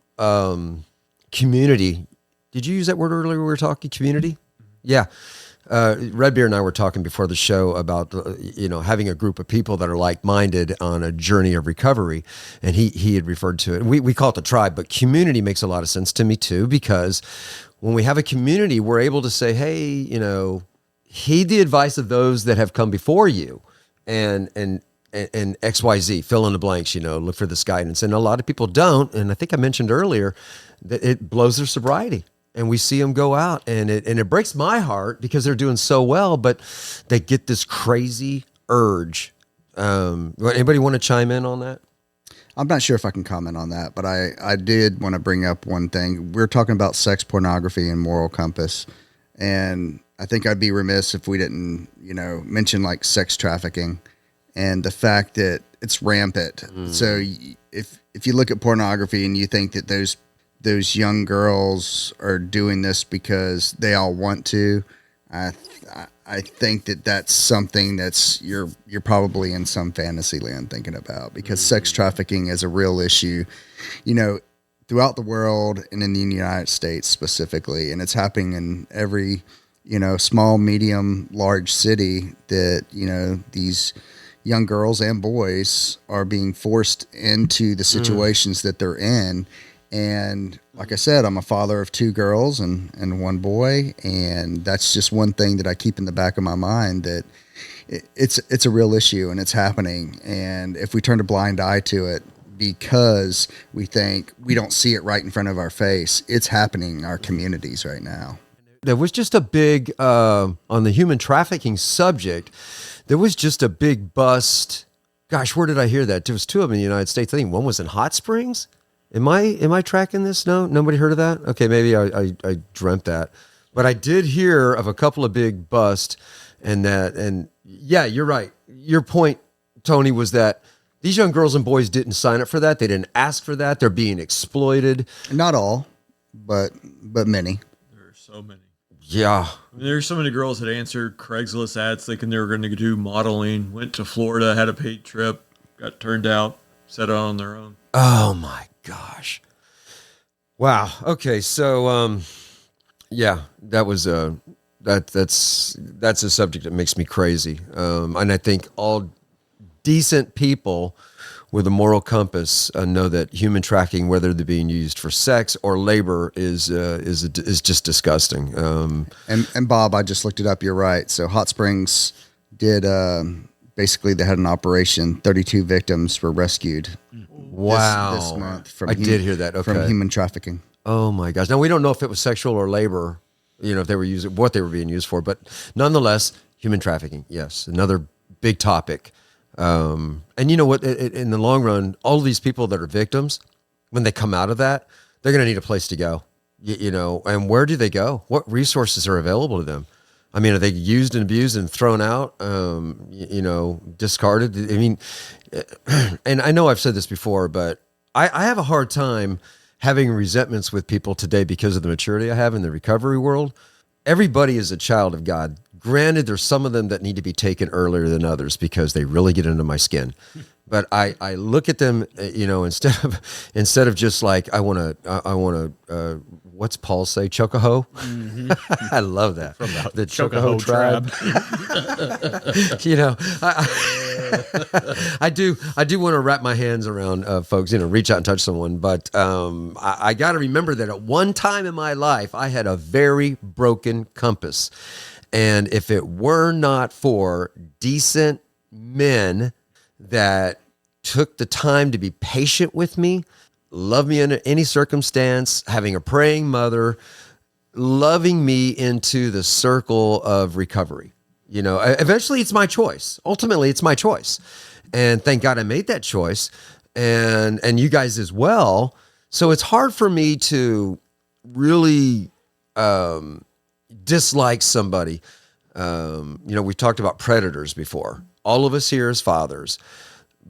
community. Did you use that word earlier? We were talking community. Yeah. RedBeard and I were talking before the show about, having a group of people that are like-minded on a journey of recovery. And he had referred to it. We call it the tribe, but community makes a lot of sense to me too, because when we have a community, we're able to say, hey, heed the advice of those that have come before you, and XYZ, fill in the blanks, look for this guidance. And a lot of people don't. And I think I mentioned earlier that it blows their sobriety, and we see them go out, and it breaks my heart because they're doing so well, but they get this crazy urge. Anybody want to chime in on that? I'm not sure if I can comment on that, but I did want to bring up one thing. We're talking about sex, pornography, and moral compass. And I think I'd be remiss if we didn't, mention like sex trafficking and the fact that it's rampant. So if you look at pornography and you think that those young girls are doing this because they all want to, I think that that's something that's you're probably in some fantasy land thinking about, because sex trafficking is a real issue, throughout the world and in the United States specifically. And it's happening in every, small, medium, large city that, these young girls and boys are being forced into the situations that they're in. And like I said, I'm a father of 2 girls and 1 boy. And that's just one thing that I keep in the back of my mind, that it's a real issue and it's happening. And if we turn a blind eye to it because we think we don't see it right in front of our face, it's happening in our communities right now. There was just a big, on the human trafficking subject, there was just a big bust. Gosh, where did I hear that? There was 2 of them in the United States. I think one was in Hot Springs. Am I tracking this? No, nobody heard of that? Okay, maybe I dreamt that. But I did hear of a couple of big busts, and yeah, you're right. Your point, Tony, was that these young girls and boys didn't sign up for that. They didn't ask for that. They're being exploited. Not all, but many. There are so many. Yeah. There's so many girls that answered Craigslist ads thinking they were going to do modeling, went to Florida, had a paid trip, got turned out, set out on their own. Oh my gosh. Wow. Okay. So, yeah, that was that's a subject that makes me crazy. And I think all decent people with a moral compass know that human trafficking, whether they're being used for sex or labor, is just disgusting. And Bob, I just looked it up. You're right. So Hot Springs did basically they had an operation. 32 victims were rescued. Wow. This month from did hear that. Okay. From human trafficking. Oh my gosh. Now we don't know if it was sexual or labor, if they were using what they were being used for, but nonetheless, human trafficking. Yes. Another big topic. And you know what, in the long run, all of these people that are victims, when they come out of that, they're going to need a place to go, and where do they go? What resources are available to them? I mean, are they used and abused and thrown out, discarded? I mean, and I know I've said this before, but I have a hard time having resentments with people today because of the maturity I have in the recovery world. Everybody is a child of God. Granted, there's some of them that need to be taken earlier than others because they really get into my skin. But I look at them, instead of just like I want to what's Paul say, choke-a-hoe? Mm-hmm. I love that. From the choke-a-hoe tribe. I do want to wrap my hands around folks, reach out and touch someone. But I got to remember that at one time in my life, I had a very broken compass. And if it were not for decent men that took the time to be patient with me, love me under any circumstance, having a praying mother, loving me into the circle of recovery. You know, eventually it's my choice. Ultimately, it's my choice. And thank God I made that choice, and you guys as well. So it's hard for me to really dislike somebody. You know, we talked about predators before. All of us here as fathers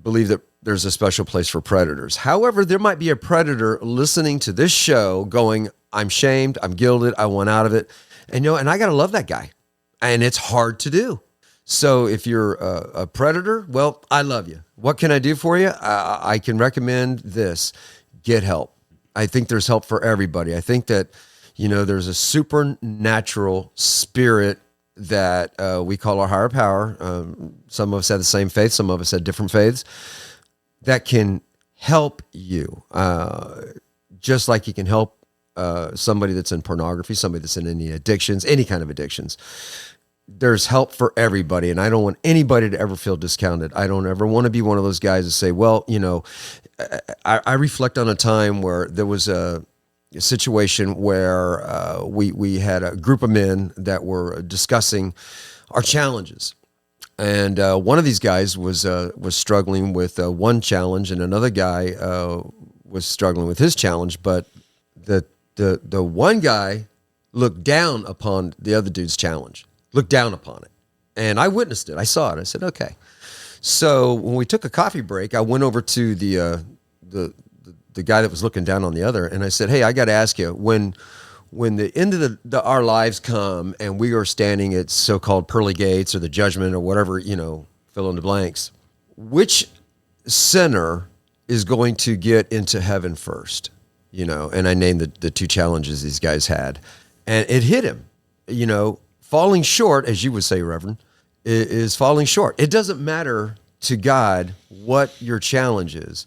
believe that there's a special place for predators. However, there might be a predator listening to this show going, I'm shamed, I'm guilted, I want out of it. And, you know, and I got to love that guy. And it's hard to do. So if you're a predator, well, I love you. What can I do for you? I can recommend this. Get help. I think there's help for everybody. I think that, you know, there's a supernatural spirit that we call our higher power. Some of us have the same faith. Some of us have different faiths that can help you, just like you can help somebody that's in pornography, somebody that's in any addictions, any kind of addictions. There's help for everybody, and I don't want anybody to ever feel discounted. I don't ever want to be one of those guys that say, well, you know, I reflect on a time where there was a situation where we had a group of men that were discussing our challenges. And one of these guys was struggling with one challenge, and another guy was struggling with his challenge. But the one guy looked down upon the other dude's challenge, looked down upon it. And I witnessed it. I saw it. I said, okay. So when we took a coffee break, I went over to the guy that was looking down on the other, and I said, hey, I got to ask you, when the end of our lives come and we are standing at so-called pearly gates or the judgment or whatever, you know, fill in the blanks, which sinner is going to get into heaven first? You know, and I named the two challenges these guys had, and it hit him. You know, falling short, as you would say, Reverend, is falling short. It doesn't matter to God what your challenge is.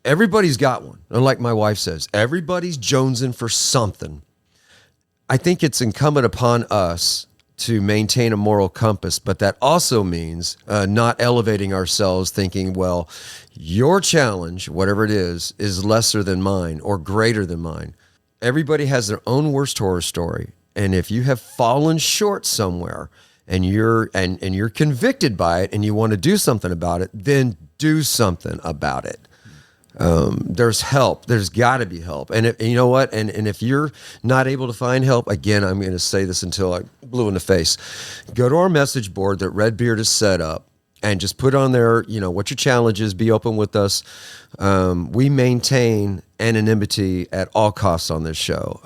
Everybody's got one. And like my wife says, everybody's jonesing for something. I think it's incumbent upon us to maintain a moral compass, but that also means not elevating ourselves thinking, well, your challenge, whatever it is lesser than mine or greater than mine. Everybody has their own worst horror story. And if you have fallen short somewhere and you're convicted by it and you want to do something about it, then do something about it. There's help. There's got to be help. And you know what? And if you're not able to find help, again, I'm going to say this until I blue in the face. Go to our message board that RedBeard has set up and just put on there, you know, what your challenge is. Be open with us. We maintain anonymity at all costs on this show.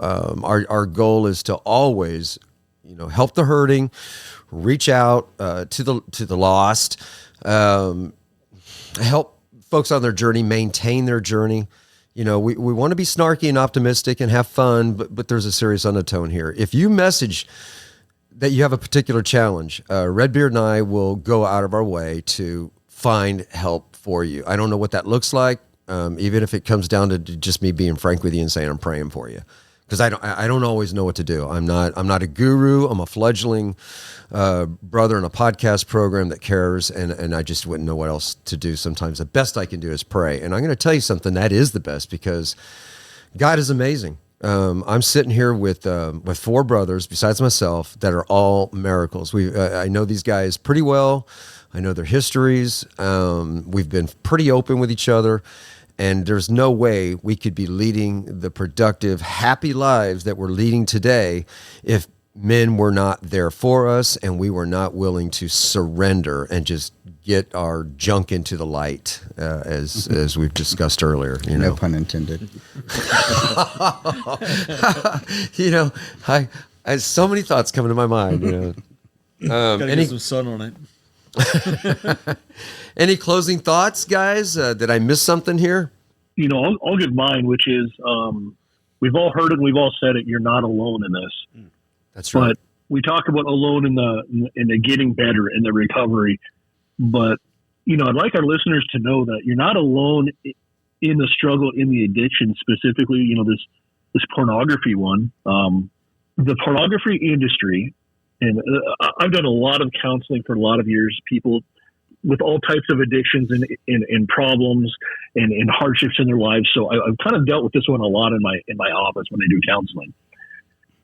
Our goal is to always, you know, help the hurting, reach out to the lost, help folks on their journey maintain their journey. You know, we want to be snarky and optimistic and have fun, but there's a serious undertone here. If you message that you have a particular challenge, RedBeard and I will go out of our way to find help for you. I don't know what that looks like, even if it comes down to just me being frank with you and saying I'm praying for you, because I don't always know what to do. I'm not a guru. I'm a fledgling brother in a podcast program that cares, and I just wouldn't know what else to do. Sometimes the best I can do is pray, and I'm going to tell you something that is the best, because God is amazing. I'm sitting here with four brothers besides myself that are all miracles. I know these guys pretty well. I know their histories. We've been pretty open with each other. And there's no way we could be leading the productive, happy lives that we're leading today if men were not there for us and we were not willing to surrender and just get our junk into the light, as we've discussed earlier. You know? No pun intended. You know, I have so many thoughts coming to my mind. You know, Gotta get some sun on it. Any closing thoughts, guys? Did I miss something here? You know, I'll give mine, which is we've all heard it, we've all said it. You're not alone in this. That's right. But we talk about alone in the getting better, in the recovery. But you know, I'd like our listeners to know that you're not alone in the struggle, in the addiction specifically. You know, this pornography one, the pornography industry, and I've done a lot of counseling for a lot of years. People with all types of addictions and problems and hardships in their lives. So I've kind of dealt with this one a lot in my office when I do counseling.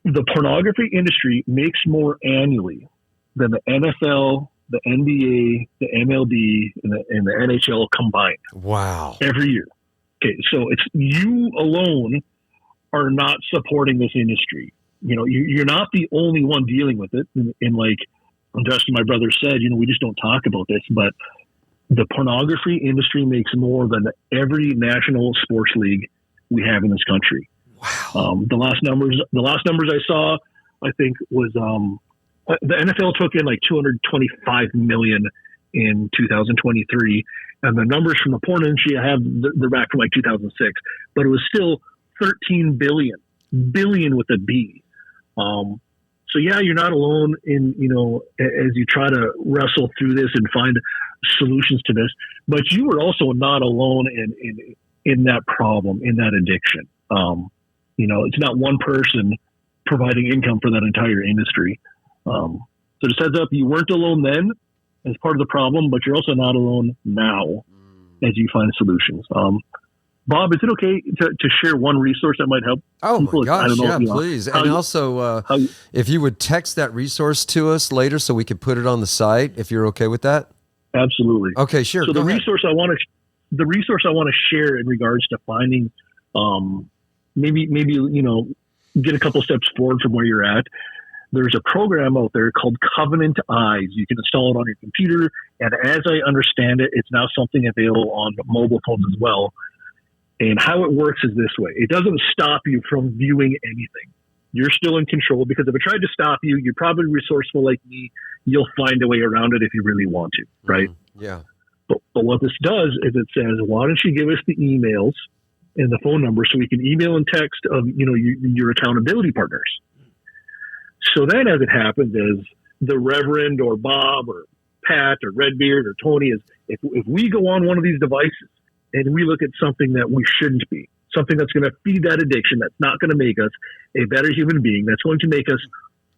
the pornography industry makes more annually than the NFL, the NBA, the MLB, and the NHL combined. Wow. Every year. Okay, so it's you alone are not supporting this industry. You know, you're not the only one dealing with it. And like Dustin, my brother, said, you know, we just don't talk about this, but the pornography industry makes more than every national sports league we have in this country. Wow. The last numbers I saw, I think, was the NFL took in like $225 million in 2023, and the numbers from the porn industry I have, they're back from like 2006, but it was still 13 billion with a B. So yeah, you're not alone in, you know, as you try to wrestle through this and find solutions to this, but you are also not alone in that problem, in that addiction. You know, it's not one person providing income for that entire industry. So just heads up, you weren't alone then as part of the problem, but you're also not alone now as you find solutions. Bob, is it okay to share one resource that might help? Oh people? my gosh, yeah, you know, please. And also, if you would text that resource to us later so we could put it on the site, if you're okay with that. Absolutely. Okay, sure. So the resource I want to share in regards to finding, maybe, you know, get a couple steps forward from where you're at. There's a program out there called Covenant Eyes. You can install it on your computer. And as I understand it, it's now something available on mobile phones as well. And how it works is this way. It doesn't stop you from viewing anything. You're still in control, because if it tried to stop you, you're probably resourceful like me. You'll find a way around it if you really want to, right? Yeah. But what this does is it says, why don't you give us the emails and the phone number so we can email and text of, you know, your accountability partners. So then as it happens is the Reverend or Bob or Pat or RedBeard or Tony is, if we go on one of these devices and we look at something that we shouldn't be, something that's going to feed that addiction, that's not going to make us a better human being, that's going to make us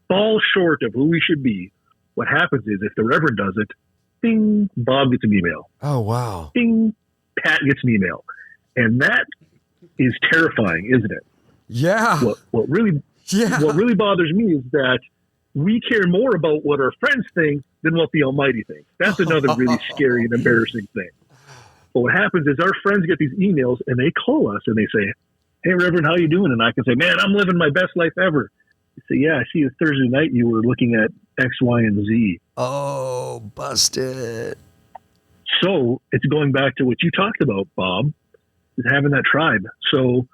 fall short of who we should be, what happens is if the Reverend does it, bing, Bob gets an email. Oh, wow. Bing, Pat gets an email. And that is terrifying, isn't it? Yeah. What really bothers me is that we care more about what our friends think than what the Almighty thinks. That's another really scary and embarrassing thing. But what happens is our friends get these emails and they call us and they say, "Hey, Reverend, how you doing?" And I can say, "Man, I'm living my best life ever." You say, "Yeah, I see it's Thursday night. You were looking at X, Y, and Z." Oh, busted. So it's going back to what you talked about, Bob, is having that tribe. So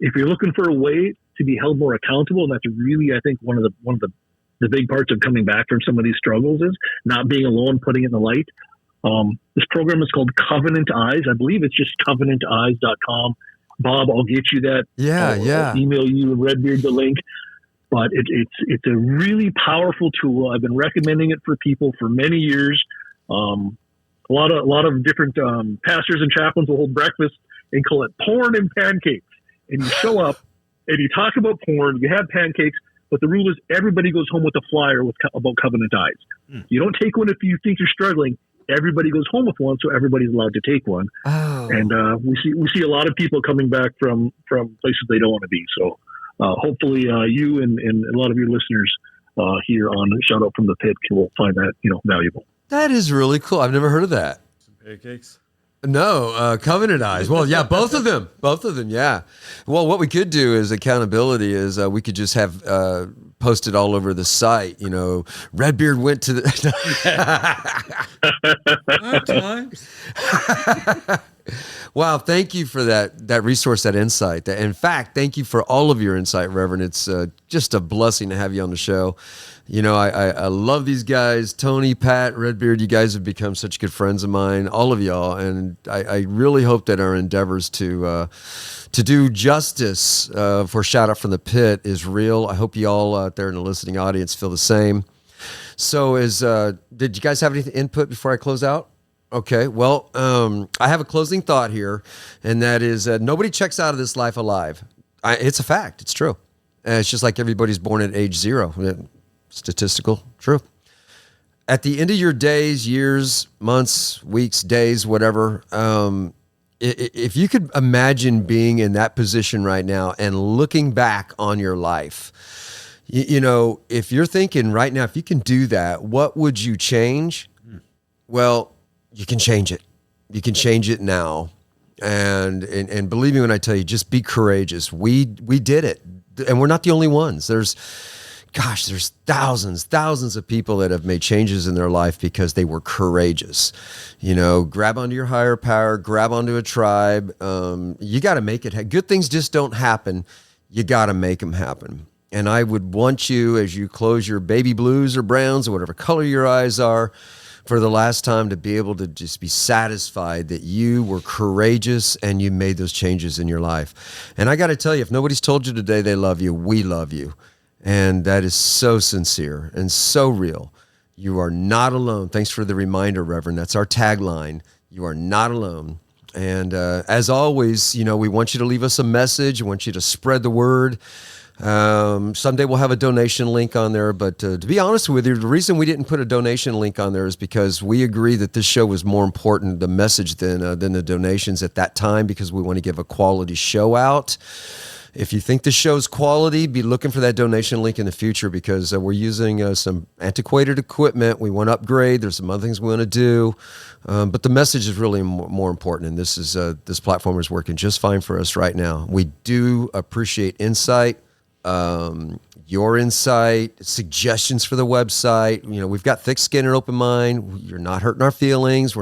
if you're looking for a way to be held more accountable, and that's really, I think, one of the big parts of coming back from some of these struggles is not being alone, putting it in the light. This program is called Covenant Eyes. I believe it's just covenanteyes.com. Bob, I'll get you that. I'll email you and RedBeard the link. But it's a really powerful tool. I've been recommending it for people for many years. A lot of different pastors and chaplains will hold breakfast and call it porn and pancakes. And you show up and you talk about porn, you have pancakes, but the rule is everybody goes home with a flyer about Covenant Eyes. You don't take one if you think you're struggling. Everybody goes home with one, so everybody's allowed to take one. Oh. And we see a lot of people coming back from places they don't want to be. So hopefully you and a lot of your listeners here on Shout Out from the Pit will find that valuable. That is really cool. I've never heard of that. Some pancakes. No, Covenant Eyes. Well, yeah, both of them. Yeah. Well, what we could do is accountability is we could just have posted all over the site. RedBeard went to the. Wow, thank you for that resource, that insight. In fact, thank you for all of your insight, Reverend. It's just a blessing to have you on the show. I love these guys, Tony, Pat, RedBeard. You guys have become such good friends of mine, all of y'all, and I really hope that our endeavors to do justice for Shout Out from the Pit is real. I hope you all out there in the listening audience feel the same. So, did you guys have any input before I close out? Okay, well, I have a closing thought here, and that is nobody checks out of this life alive. It's a fact. It's true. It's just like everybody's born at age 0. Statistical, true. At the end of your days, years, months, weeks, days, whatever, if you could imagine being in that position right now and looking back on your life, you know, if you're thinking right now, if you can do that, what would you change? Well, you can change it. You can change it now. And believe me when I tell you, just be courageous. We did it. And we're not the only ones. There's thousands of people that have made changes in their life because they were courageous. You know, grab onto your higher power, grab onto a tribe. You got to make it. Good things just don't happen. You got to make them happen. And I would want you, as you close your baby blues or browns or whatever color your eyes are, for the last time to be able to just be satisfied that you were courageous and you made those changes in your life. And I got to tell you, if nobody's told you today they love you, we love you. And that is so sincere and so real. You are not alone. Thanks for the reminder, Reverend. That's our tagline. You are not alone. And as always, you know, we want you to leave us a message. We want you to spread the word. Someday we'll have a donation link on there, but to be honest with you, the reason we didn't put a donation link on there is because we agree that this show was more important, the message, than the donations at that time, because we want to give a quality show out. If you think the show's quality, be looking for that donation link in the future, because we're using some antiquated equipment. We want to upgrade. There's some other things we want to do. But the message is really more important, and this platform is working just fine for us right now. We do appreciate insight. Your insight, suggestions for the website. You know, we've got thick skin and open mind. You're not hurting our feelings.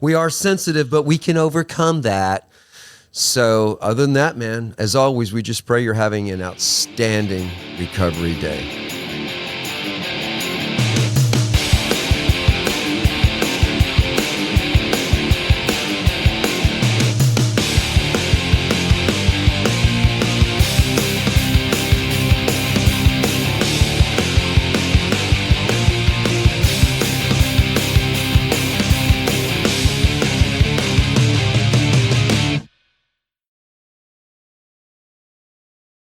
We are sensitive, but we can overcome that. So other than that, man, as always, we just pray you're having an outstanding recovery day.